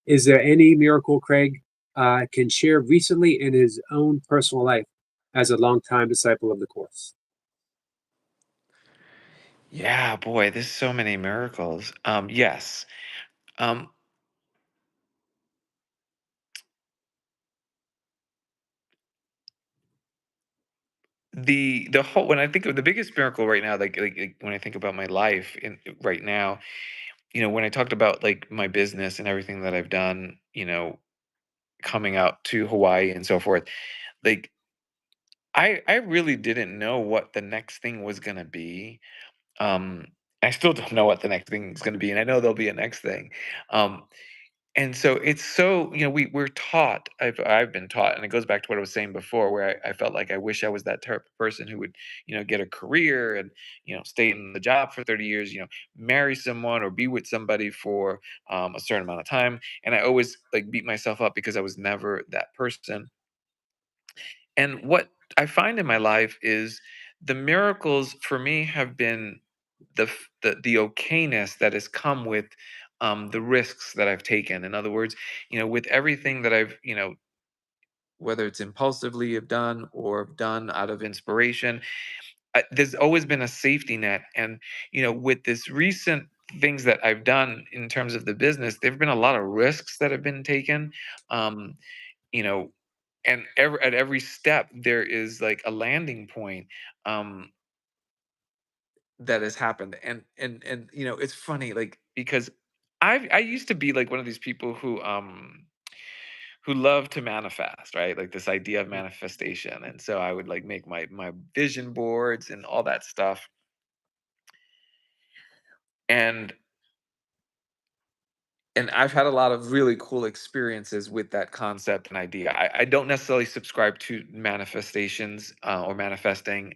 is there any miracle Craig can share recently in his own personal life as a longtime disciple of the course? Yeah, boy, there's so many miracles. Yes. Um, the whole when I think of the biggest miracle right now, like when I think about my life in right now, when I talked about like my business and everything that I've done, coming out to Hawaii and so forth, like I really didn't know what the next thing was gonna be. Um, I still don't know what the next thing is gonna be, and I know there'll be a next thing. Um, And so it's so, we're taught, I've been taught, and it goes back to what I was saying before, where I felt like I wish I was that type of person who would, get a career and, stay in the job for 30 years, marry someone or be with somebody for a certain amount of time. And I always like beat myself up because I was never that person. And what I find in my life is the miracles for me have been the okayness that has come with the risks that I've taken. In other words, with everything that I've, whether it's impulsively have done or have done out of inspiration, there's always been a safety net. And with this recent things that I've done in terms of the business, there've been a lot of risks that have been taken. Um, you know, and at every step there is like a landing point um that has happened. And it's funny, like, because I used to be like one of these people who love to manifest, right? Like this idea of manifestation. And so I would like make my vision boards and all that stuff. And And I've had a lot of really cool experiences with that concept and idea. I don't necessarily subscribe to manifestations or manifesting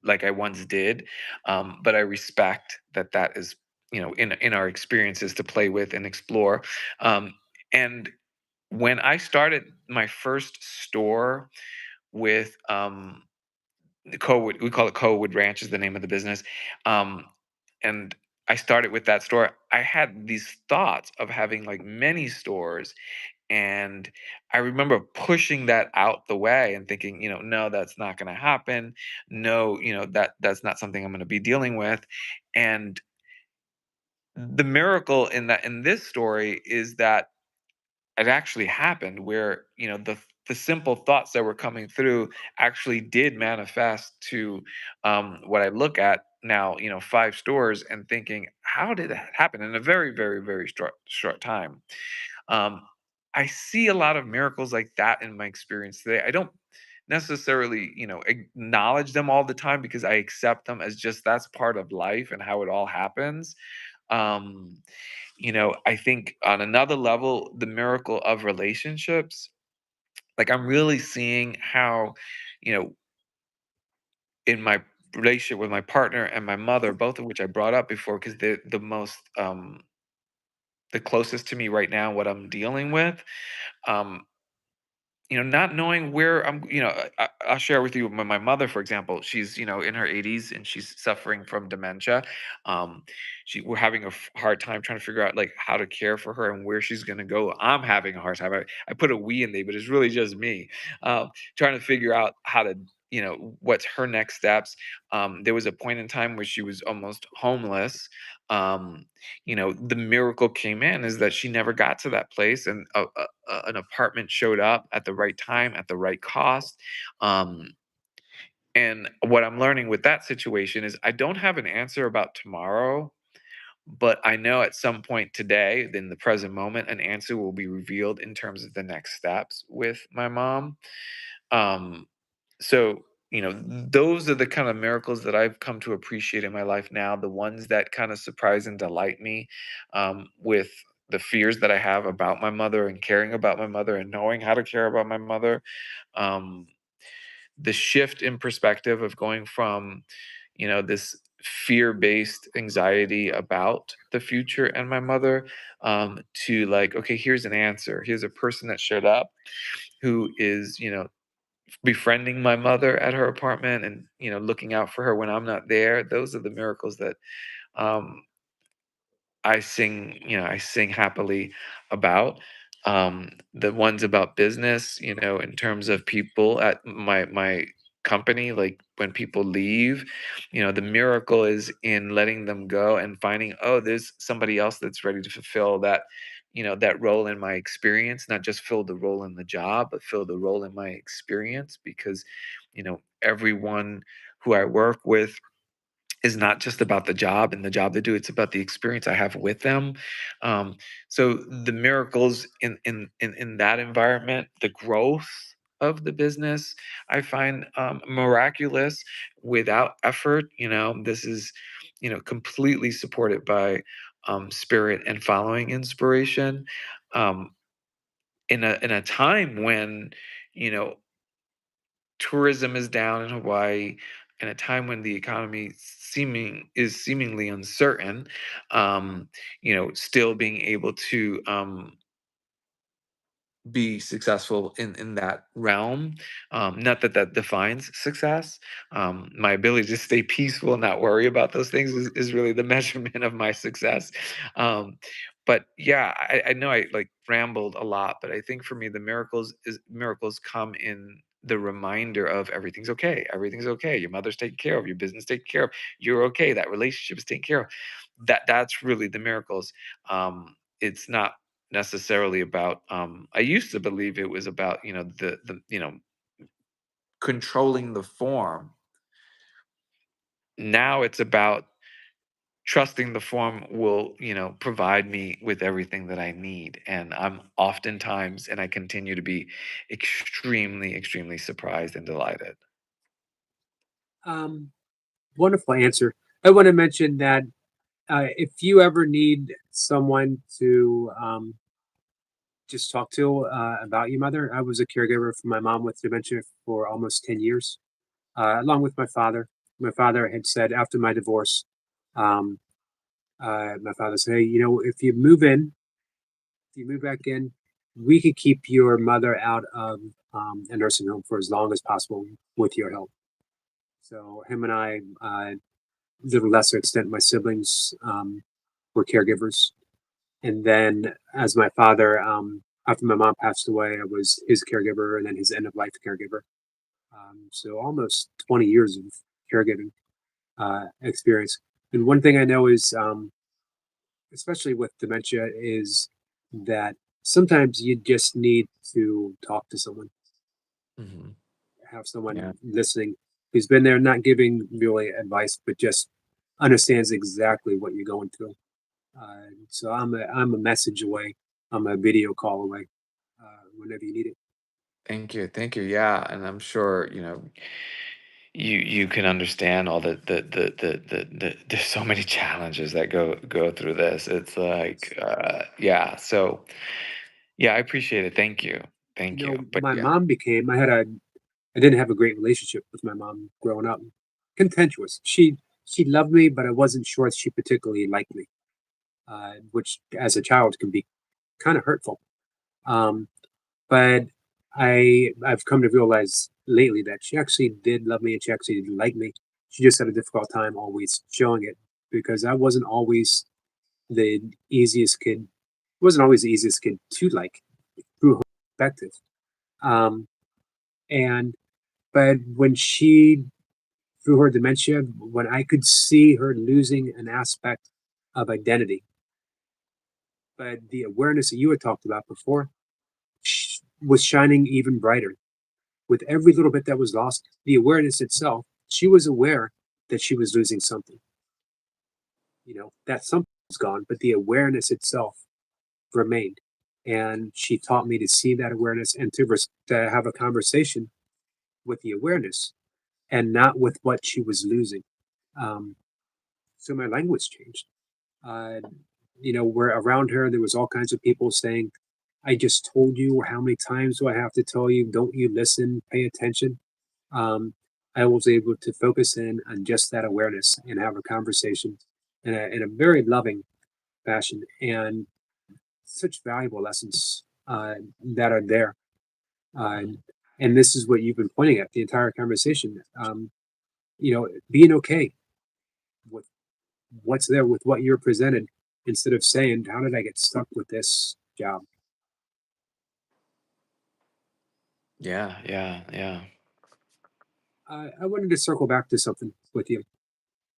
like I once did, but I respect that that is, in our experiences to play with and explore. Um, and when I started my first store with Cowood, we call it Cowood Ranch is the name of the business. Um, and I started with that store. I had these thoughts of having like many stores, And I remember pushing that out the way and thinking, no, that's not going to happen. No, that's not something I'm going to be dealing with. And the miracle in this story is that it actually happened where, the simple thoughts that were coming through actually did manifest to what I look at now, 5 stores, and thinking, how did that happen in a very, very, very short time? Um, I see a lot of miracles like that in my experience today. I don't necessarily, acknowledge them all the time because I accept them as just that's part of life and how it all happens. Um, I think on another level, the miracle of relationships, like I'm really seeing how, you know, in my relationship with my partner and my mother, both of which I brought up before because they're the closest to me right now, what I'm dealing with. Um, not knowing where I'll share with you my mother, for example. She's, in her 80s and she's suffering from dementia. Um, we're having a hard time trying to figure out like how to care for her and where she's going to go. I'm having a hard time. I put a we in there, but it's really just me trying to figure out how to, what's her next steps. There was a point in time where she was almost homeless. Um, the miracle came in is that she never got to that place, and an apartment showed up at the right time at the right cost. Um, and what I'm learning with that situation is I don't have an answer about tomorrow, but I know at some point today, in the present moment, an answer will be revealed in terms of the next steps with my mom. Um, so, those are the kind of miracles that I've come to appreciate in my life now, the ones that kind of surprise and delight me, with the fears that I have about my mother and caring about my mother and knowing how to care about my mother. Um, the shift in perspective of going from, this fear-based anxiety about the future and my mother, to like, okay, here's an answer. Here's a person that showed up who is, befriending my mother at her apartment and, looking out for her when I'm not there. Those are the miracles that um I sing happily about. The ones about business, in terms of people at my company, like when people leave, the miracle is in letting them go and finding, oh, there's somebody else that's ready to fulfill that, that role in my experience, not just fill the role in the job, but fill the role in my experience because, everyone who I work with is not just about the job and the job they do, it's about the experience I have with them. Um, so the miracles in that environment, the growth of the business, I find miraculous without effort. This is, completely supported by spirit and following inspiration. Um, in a time when, you know, tourism is down in Hawaii, in a time when the economy seemingly uncertain, still being able to be successful in that realm. Not that that defines success. My ability to stay peaceful and not worry about those things is really the measurement of my success. Um, but yeah, I know I like rambled a lot, but I think for me the miracles come in the reminder of everything's okay. Everything's okay. Your mother's taken care of. Your business taken care of. You're okay. That relationship is taken care of. That's really the miracles. It's not necessarily about I used to believe it was about, the controlling the form. Now it's about trusting the form will, provide me with everything that I need. And I'm oftentimes, and I continue to be extremely, extremely surprised and delighted. Um, Wonderful answer. I want to mention that if you ever need someone to just talk to about your mother, I was a caregiver for my mom with dementia for almost 10 years, along with my father. My father had said after my divorce, um, my father said, hey, if you move in, if you move back in, we could keep your mother out of a nursing home for as long as possible with your help. So him and I, to a lesser extent, my siblings were caregivers. And then as my father after my mom passed away, I was his caregiver and then his end of life caregiver. So almost 20 years of caregiving experience. And one thing I know is, especially with dementia, is that sometimes you just need to talk to someone, Mhm. have someone Yeah. listening who's been there, not giving really advice, but just understands exactly what you're going through. So I'm a message away. I'm a video call away whenever you need it. Thank you. Thank you. Yeah, and I'm sure, you can understand all there's so many challenges that go through this. It's like yeah, so yeah, I appreciate it. Thank you. You Thank you. know, But my yeah. mom became. I didn't have a great relationship with my mom growing up. Contentious. She loved me, but I wasn't sure she particularly liked me, which as a child can be kind of hurtful. Um, but I've come to realize lately that she actually did love me and she actually did like me. She just had a difficult time always showing it because I wasn't always the easiest kid. Wasn't always the easiest kid to like through her perspective. Um, and but when she through her dementia, when I could see her losing an aspect of identity, but the awareness that you had talked about before was shining even brighter. With every little bit that was lost, the awareness itself, she was aware that she was losing something. That something was gone, but the awareness itself remained. And she taught me to see that awareness and to have a conversation with the awareness and not with what she was losing. Um, so my language changed. Uh, where around her, there was all kinds of people saying, I just told you, how many times do I have to tell you? Don't you listen? Pay attention. I was able to focus in on just that awareness and have a conversation in a very loving fashion and such valuable lessons that are there. Uh, Mhm. and this is what you've been pointing at the entire conversation. Being okay with what's there, with what you're presented, instead of saying, how did I get stuck with this job? Yeah, yeah, yeah. I wanted to circle back to something with you.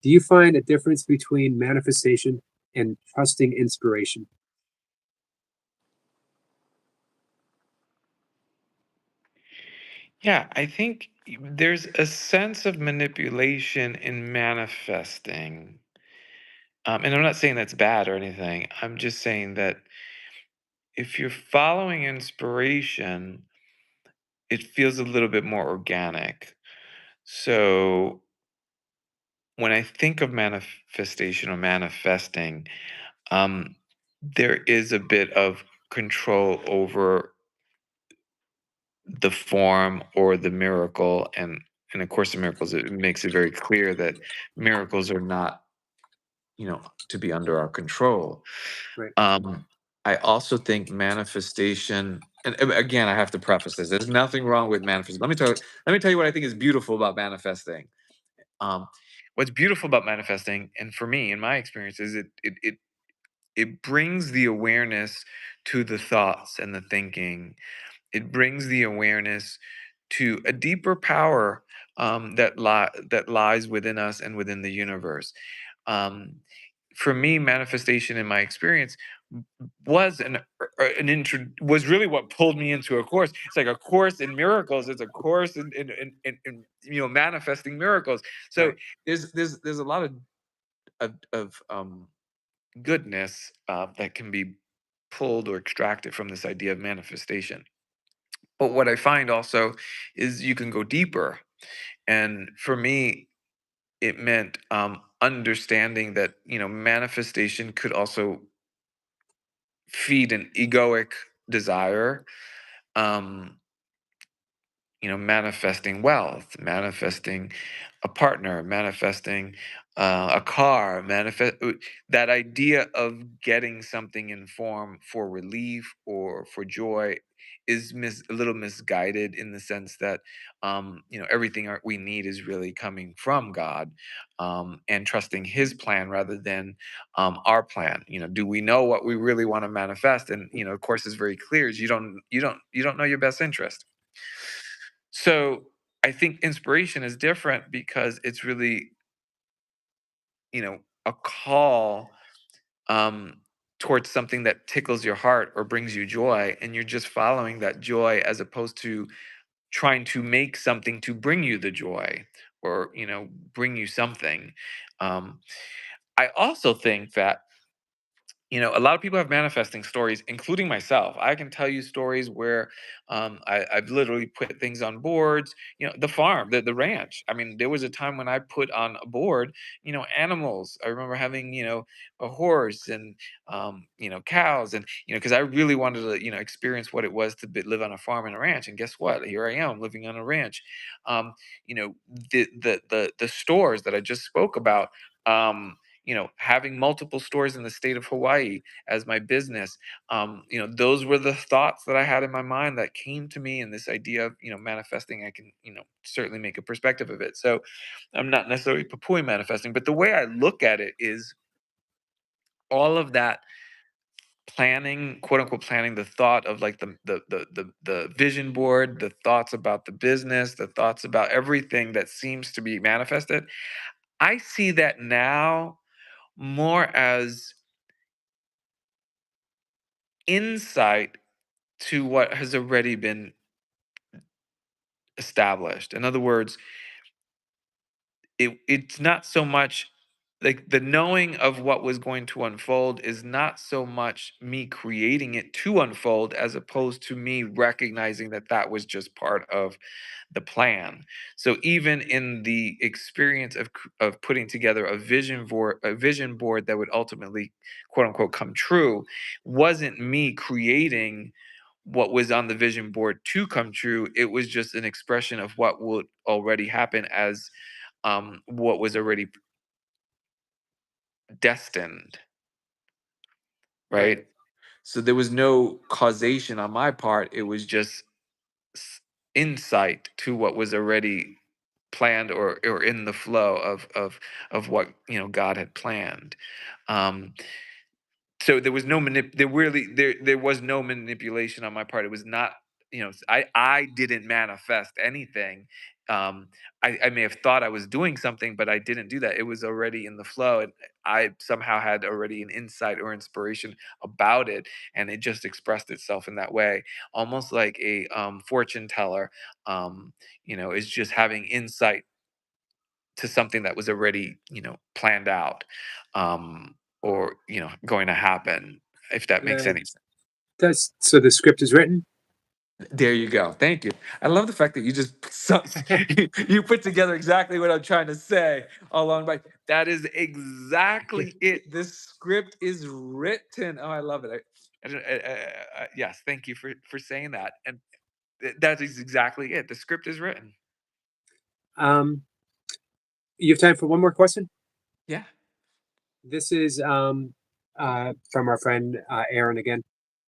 Do you find a difference between manifestation and trusting inspiration? Yeah, I think there's a sense of manipulation in manifesting. And I'm not saying that's bad or anything. I'm just saying that if you're following inspiration, it feels a little bit more organic. So when I think of manifestation or manifesting, there is a bit of control over the form or the miracle. And of course, the miracles, it makes it very clear that miracles are not, to be under our control. Right. Um, I also think manifestation, and again, I have to preface this. There's nothing wrong with manifesting. Let me tell you what I think is beautiful about manifesting. Um, what's beautiful about manifesting, and for me, in my experience, is it brings the awareness to the thoughts and the thinking. It brings the awareness to a deeper power that lies within us and within the universe. Um, for me, manifestation in my experience was was really what pulled me into a course. It's like a course in miracles. It's a course in manifesting miracles. So Right. there's a lot of goodness that can be pulled or extracted from this idea of manifestation. But what I find also is you can go deeper. And for me, it meant understanding that manifestation could also feed an egoic desire. Um, manifesting wealth, manifesting a partner, manifesting a car, manifest that idea of getting something in form for relief or for joy is a little misguided in the sense that everything we need is really coming from God, and trusting His plan rather than our plan. Do we know what we really want to manifest? And of course, it's very clear: is you don't know your best interest. So I think inspiration is different because it's really a call um, towards something that tickles your heart or brings you joy, and you're just following that joy as opposed to trying to make something to bring you the joy or bring you something. Um, I also think that a lot of people have manifesting stories, including myself. I can tell you stories where I've literally put things on boards. The farm, the ranch. I mean, there was a time when I put on a board, animals. I remember having, a horse and, cows, and because I really wanted to, experience what it was to live on a farm and a ranch. And guess what? Here I am living on a ranch. Um, the stores that I just spoke about. Having multiple stores in the state of Hawaii as my business. Those were the thoughts that I had in my mind that came to me, and this idea of, manifesting, I can, certainly make a perspective of it. So I'm not necessarily poo manifesting, but the way I look at it is all of that planning, quote unquote planning, the thought of like the vision board, the thoughts about the business, the thoughts about everything that seems to be manifested. I see that now more as insight to what has already been established. In other words, it's not so much like the knowing of what was going to unfold is not so much me creating it to unfold as opposed to me recognizing that that was just part of the plan. So even in the experience of putting together a vision board that would ultimately, quote unquote, come true, wasn't me creating what was on the vision board to come true. It was just an expression of what would already happen as what was already destined, Right. right? So there was no causation on my part. It was just s- insight to what was already planned or in the flow of what God had planned. Um, so there was no manipulation on my part. It was not, I didn't manifest anything. um I may have thought I was doing something, but I didn't do that. It was already in the flow, and I somehow had already an insight or inspiration about it, and it just expressed itself in that way, almost like a fortune teller is just having insight to something that was already planned out, or going to happen, if that makes The any sense. does so the script is written. There you go. Thank you. I love the fact that you just you put together exactly what I'm trying to say along by. That is exactly it. This script is written. Oh, I love it. Yes, thank you for saying that. And that is exactly it. The script is written. um, you have time for one more question? Yeah. This is from our friend Aaron again.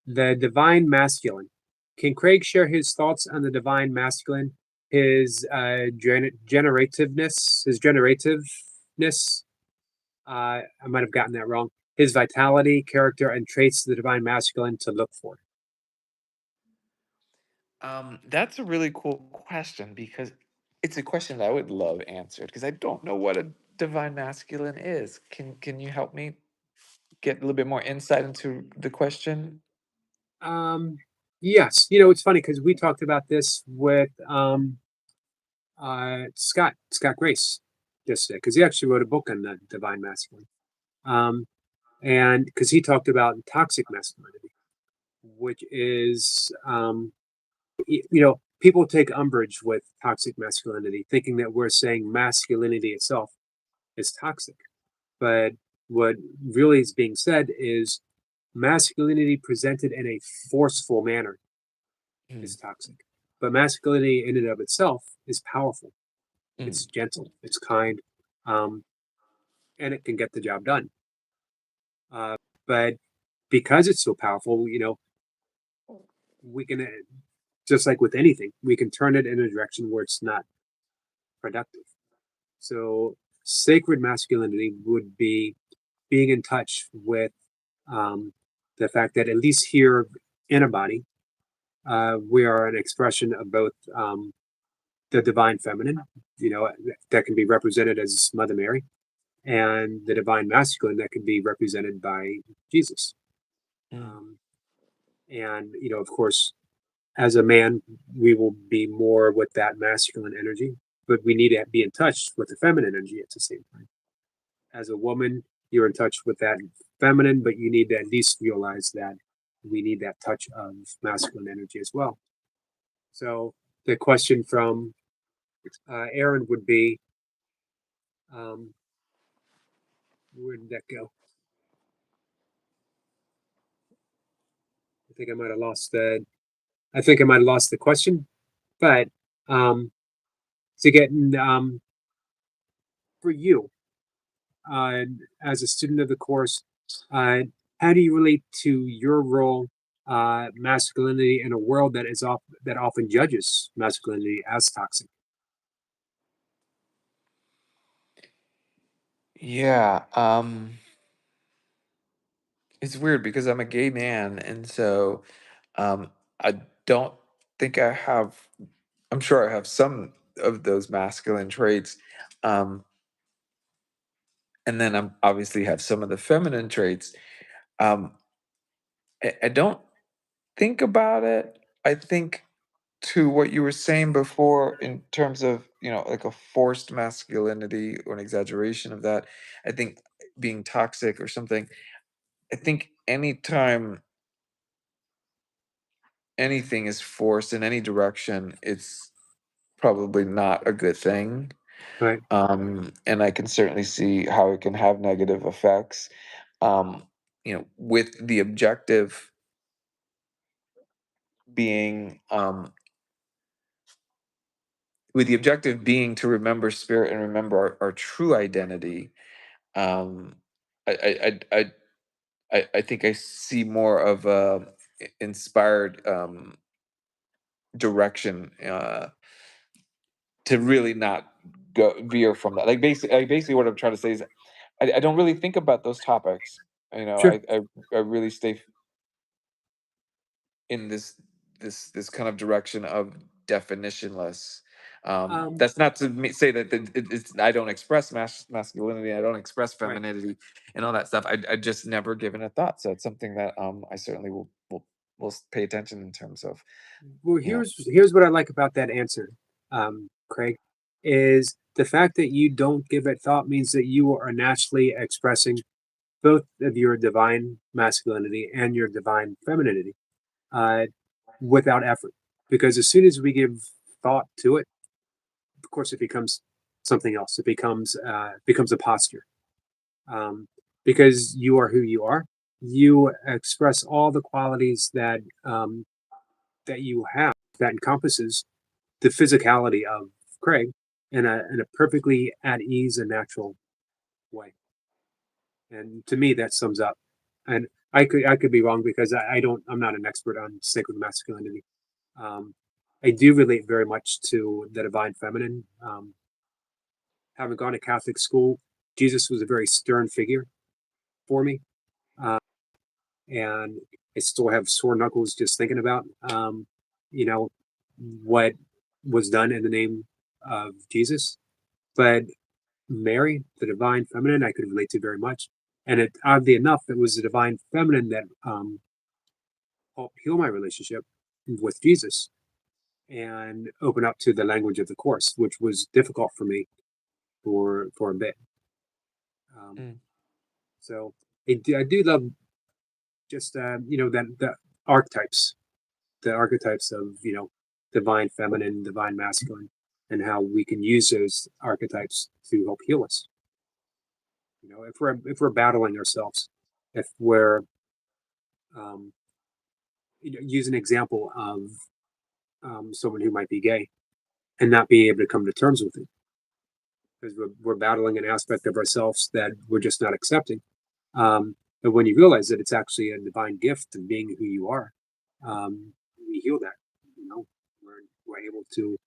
The divine masculine. Can Craig share his thoughts on the divine masculine? His generativeness, his generativeness. I might have gotten that wrong. His vitality, character, and traits of the divine masculine to look for. That's a really cool question because it's a question that I would love answered because I don't know what a divine masculine is. Can you help me get a little bit more insight into the question? Um, yes, it's funny because we talked about this with Scott Grace yesterday because he actually wrote a book on the divine masculine. Um, and because he talked about toxic masculinity, which is, people take umbrage with toxic masculinity, thinking that we're saying masculinity itself is toxic. But what really is being said is masculinity presented in a forceful manner Mm, is toxic. But masculinity in and of itself is powerful. mm, It's gentle. It's kind. Um, and it can get the job done. But because it's so powerful, we can just like with anything, we can turn it in a direction where it's not productive. So sacred masculinity would be being in touch with um, the fact that at least here in a body, we are an expression of both the divine feminine, that can be represented as Mother Mary, and the divine masculine that can be represented by Jesus. Mm. Um, and, of course, as a man, we will be more with that masculine energy, but we need to be in touch with the feminine energy at the same time. As a woman, you're in touch with that feminine, but you need to at least realize that we need that touch of masculine energy as well. So the question from Aaron would be, um, where did that go? I think I might have lost the. I think I might have lost the question, but um, to get for you, uh, as a student of the course, uh, how do you relate to your role, masculinity, in a world that often judges masculinity as toxic? Yeah, it's weird because I'm a gay man, and so I don't think I have. I'm sure I have some of those masculine traits, um, and then I'm obviously have some of the feminine traits. Um, I don't think about it. I think to what you were saying before in terms of, like a forced masculinity or an exaggeration of that. I think being toxic or something. I think anytime anything is forced in any direction, it's probably not a good thing. Right, And I can certainly see how it can have negative effects. Um, with the objective being to remember spirit and remember our true identity. um I I I I think I see more of a inspired direction to really not go veer from that. Like basically what I'm trying to say is I don't really think about those topics. You know, sure. I really stay in this kind of direction of definitionless. Um, That's not to say that it's I don't express masculinity, I don't express right. femininity, and all that stuff. I just never given a thought. So it's something that I certainly will pay attention in terms of Well, you know. here's what I like about that answer, Craig, is the fact that you don't give it thought means that you are naturally expressing both of your divine masculinity and your divine femininity, uh, without effort. Because as soon as we give thought to it, of course, it becomes something else. It becomes a posture. Um, because you are who you are, you express all the qualities that you have that encompasses the physicality of Craig in a perfectly at ease and natural way. And to me, that sums up. And I could be wrong because I'm not an expert on sacred masculinity. Um, I do relate very much to the divine feminine. Having gone to Catholic school, Jesus was a very stern figure for me, uh, and I still have sore knuckles just thinking about you know what was done in the name of Jesus. But Mary, the divine feminine, I could relate to very much. And oddly enough, it was the divine feminine that helped heal my relationship with Jesus and open up to the language of the course, which was difficult for me for a bit. Um, Mm, so I do love just that the archetypes, the archetypes of divine feminine, divine masculine, and how we can use those archetypes to help heal us. If we're battling ourselves, if we're um, use an example of someone who might be gay and not being able to come to terms with it. because we're battling an aspect of ourselves that we're just not accepting. But when you realize that it's actually a divine gift of being who you are, we heal that. You know, we're able to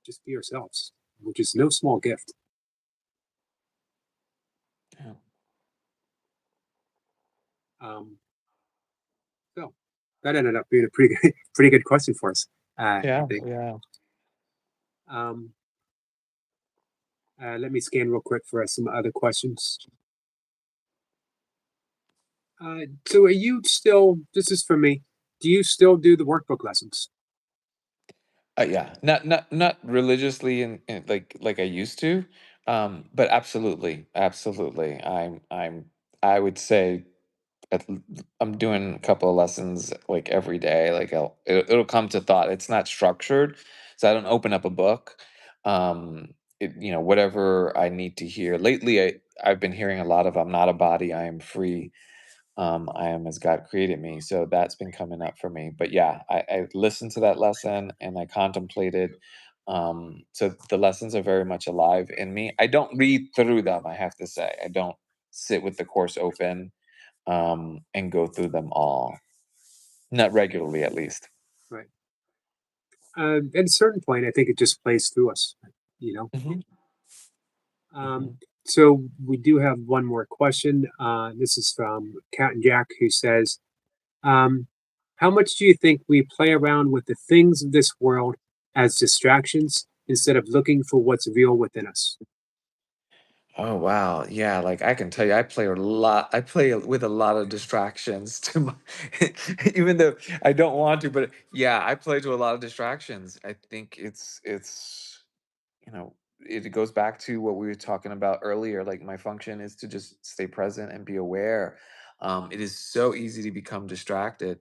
just be ourselves, which is no small gift. Yeah. Um, so that ended up being a pretty good, pretty good question for us. I Yeah. think. Yeah. Um, let me scan real quick for some other questions. So are you still? This is for me. Do you still do the workbook lessons? Yeah, not religiously and like I used to, but absolutely, absolutely. I would say I'm doing a couple of lessons like every day. Like it'll come to thought. It's not structured, so I don't open up a book. Whatever I need to hear. Lately, I've been hearing a lot of "I'm not a body, I am free." I am as God created me. So that's been coming up for me. But yeah, I listened to that lesson and I contemplated. So the lessons are very much alive in me. I don't read through them, I have to say. I don't sit with the course open and go through them all. Not regularly, at least. Right. At a certain point, I think it just plays through us. You know. Hmm. Um, Hmm. so we do have one more question. This is from Cat and Jack, who says, um, "How much do you think we play around with the things of this world as distractions instead of looking for what's real within us?" Oh wow. Yeah, like I can tell you I play a lot. I play with a lot of distractions to my even though I don't want to, but yeah, I play to a lot of distractions. I think it's it goes back to what we were talking about earlier. Like my function is to just stay present and be aware. It is so easy to become distracted,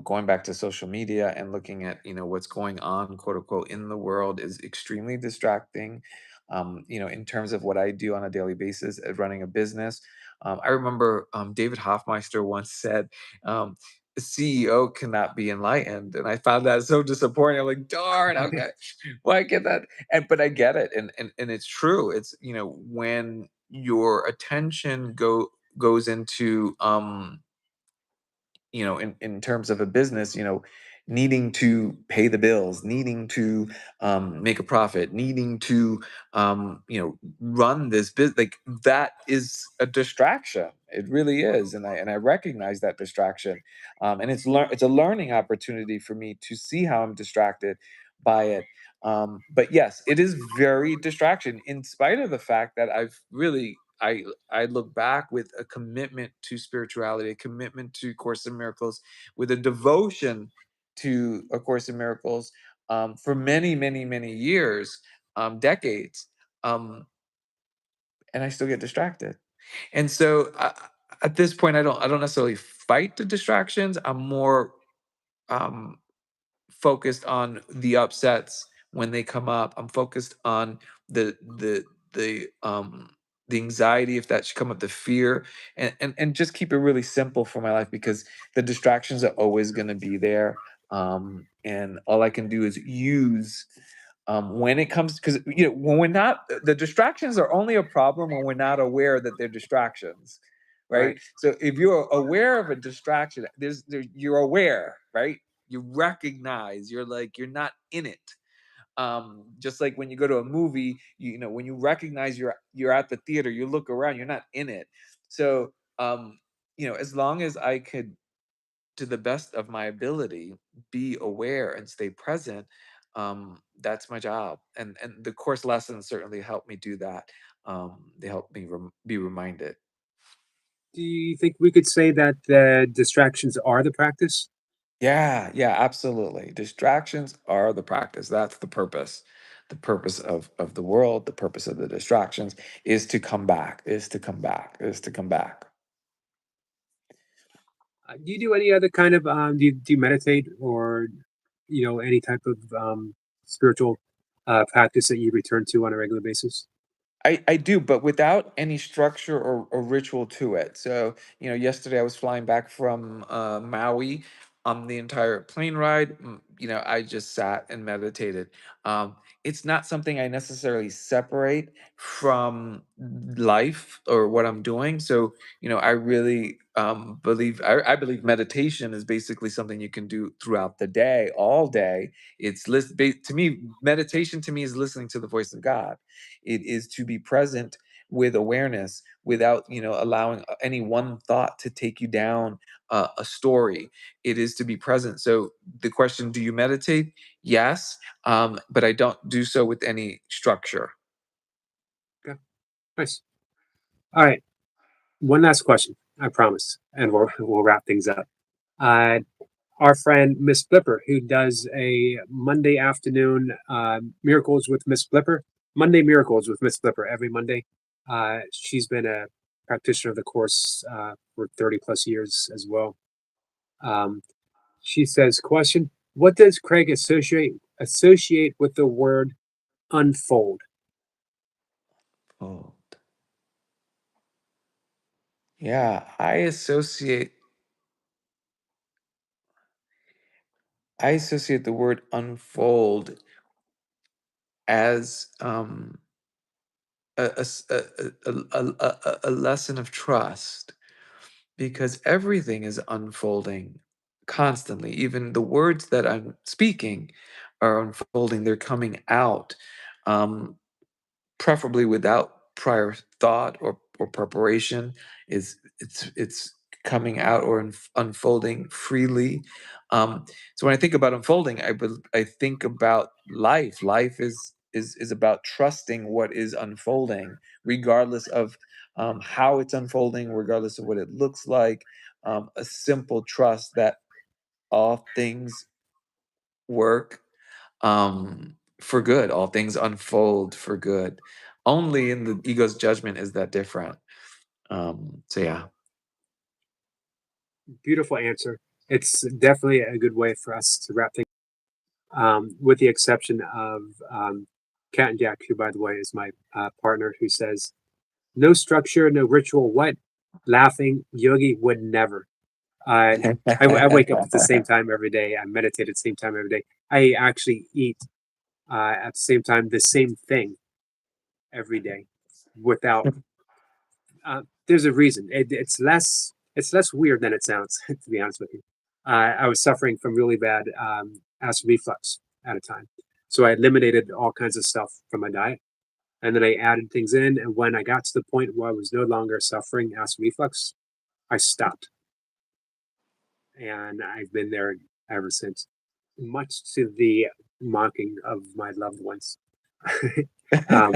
going back to social media and looking at, what's going on, quote unquote, in the world is extremely distracting. In terms of what I do on a daily basis at running a business, I remember David Hoffmeister once said, "A CEO cannot be enlightened," and I found that so disappointing. I'm like, darn, okay, why get that? But I get it, and it's true. It's when your attention goes into in terms of a business, needing to pay the bills, needing to make a profit, needing to run this business, like that is a distraction. It really is, and I recognize that distraction, and it's a learning opportunity for me to see how I'm distracted by it. But yes, it is very distraction, in spite of the fact that I look back with a commitment to spirituality, a commitment to Course in Miracles, with a devotion to A Course in Miracles for many, many, many years, decades, um, and I still get distracted. And so at this point, I don't necessarily fight the distractions. I'm more um, focused on the upsets when they come up. I'm focused on the the the um the anxiety if that should come up, the fear, and just keep it really simple for my life because the distractions are always going to be there. And all I can do is use when it comes because when we're not the distractions are only a problem when we're not aware that they're distractions, Right. right? So if you're aware of a distraction, you're aware, right? You recognize, you're not in it. Just like when you go to a movie, when you recognize you're at the theater, you look around, you're not in it. So as long as I could, to the best of my ability, be aware and stay present, that's my job. And the course lessons certainly help me do that. They help me be reminded. Do you think we could say that the distractions are the practice? Yeah, yeah, absolutely. Distractions are the practice. That's the purpose. The purpose of the world, the purpose of the distractions is to come back, is to come back, is to come back. Do you do any other kind of do you meditate or any type of spiritual practice that you return to on a regular basis? I do, but without any structure or ritual to it. So, yesterday I was flying back from Maui. On the entire plane ride, I just sat and meditated. Um, it's not something I necessarily separate from life or what I'm doing. So, I really I believe meditation is basically something you can do throughout the day, all day. To me, meditation to me is listening to the voice of God. It is to be present with awareness without, allowing any one thought to take you down a story. It is to be present. So the question, do you meditate? Yes, but I don't do so with any structure. Okay, nice. All right, one last question, I promise, and we'll wrap things up. Uh, our friend Miss Flipper, who does a Monday afternoon miracles with Miss Flipper, Monday miracles with Miss Flipper every Monday. She's been a practitioner of the course for 30 plus years as well. Um, she says, question: what does Craig associate with the word unfold? Oh, yeah. I associate the word unfold as a lesson of trust, because everything is unfolding constantly. Even the words that I'm speaking are unfolding, they're coming out. Um, Preferably without prior thought or preparation. It's coming out or unfolding freely. So when I think about unfolding, I think about life. Life is about trusting what is unfolding, regardless of how it's unfolding, regardless of what it looks like. A simple trust that all things work for good. All things unfold for good. Only in the ego's judgment is that different. So yeah. Beautiful answer. It's definitely a good way for us to wrap things, with the exception of Cat and Jack, who, by the way, is my partner, who says, no structure, no ritual. What? Laughing, yogi would never. Uh, I wake up at the same time every day. I meditate at the same time every day. I actually eat at the same time the same thing every day without. There's a reason. It's less weird than it sounds. To be honest with you, I was suffering from really bad acid reflux at a time, so I eliminated all kinds of stuff from my diet, and then I added things in. And when I got to the point where I was no longer suffering acid reflux, I stopped, and I've been there ever since, much to the mocking of my loved ones. um,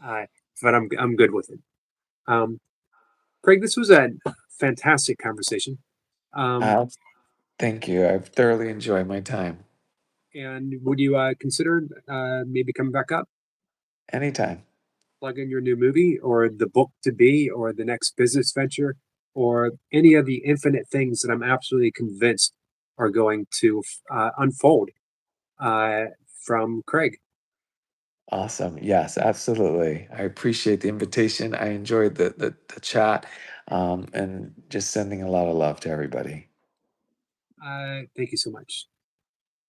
uh, but I'm good with it. Um, Craig, this was a fantastic conversation. Um, uh, Thank you. I've thoroughly enjoyed my time. and would you consider maybe coming back up, Anytime. plug in your new movie or the book to be or the next business venture or any of the infinite things that I'm absolutely convinced are going to unfold uh, from Craig? Awesome. Yes, absolutely. I appreciate the invitation. I enjoyed the chat, and just sending a lot of love to everybody. Thank you so much.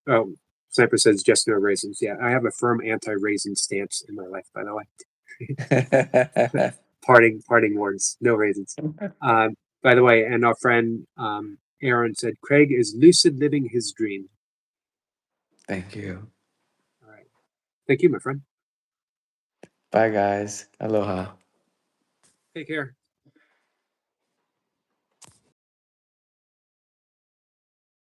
Oh, Sniper says just no raisins. Yeah, I have a firm anti-raisin stance in my life, by the way. Parting words, no raisins. By the way, and our friend Aaron said Craig is lucid living his dream. Thank you. All right, thank you, my friend. Bye, guys. Aloha. Take care.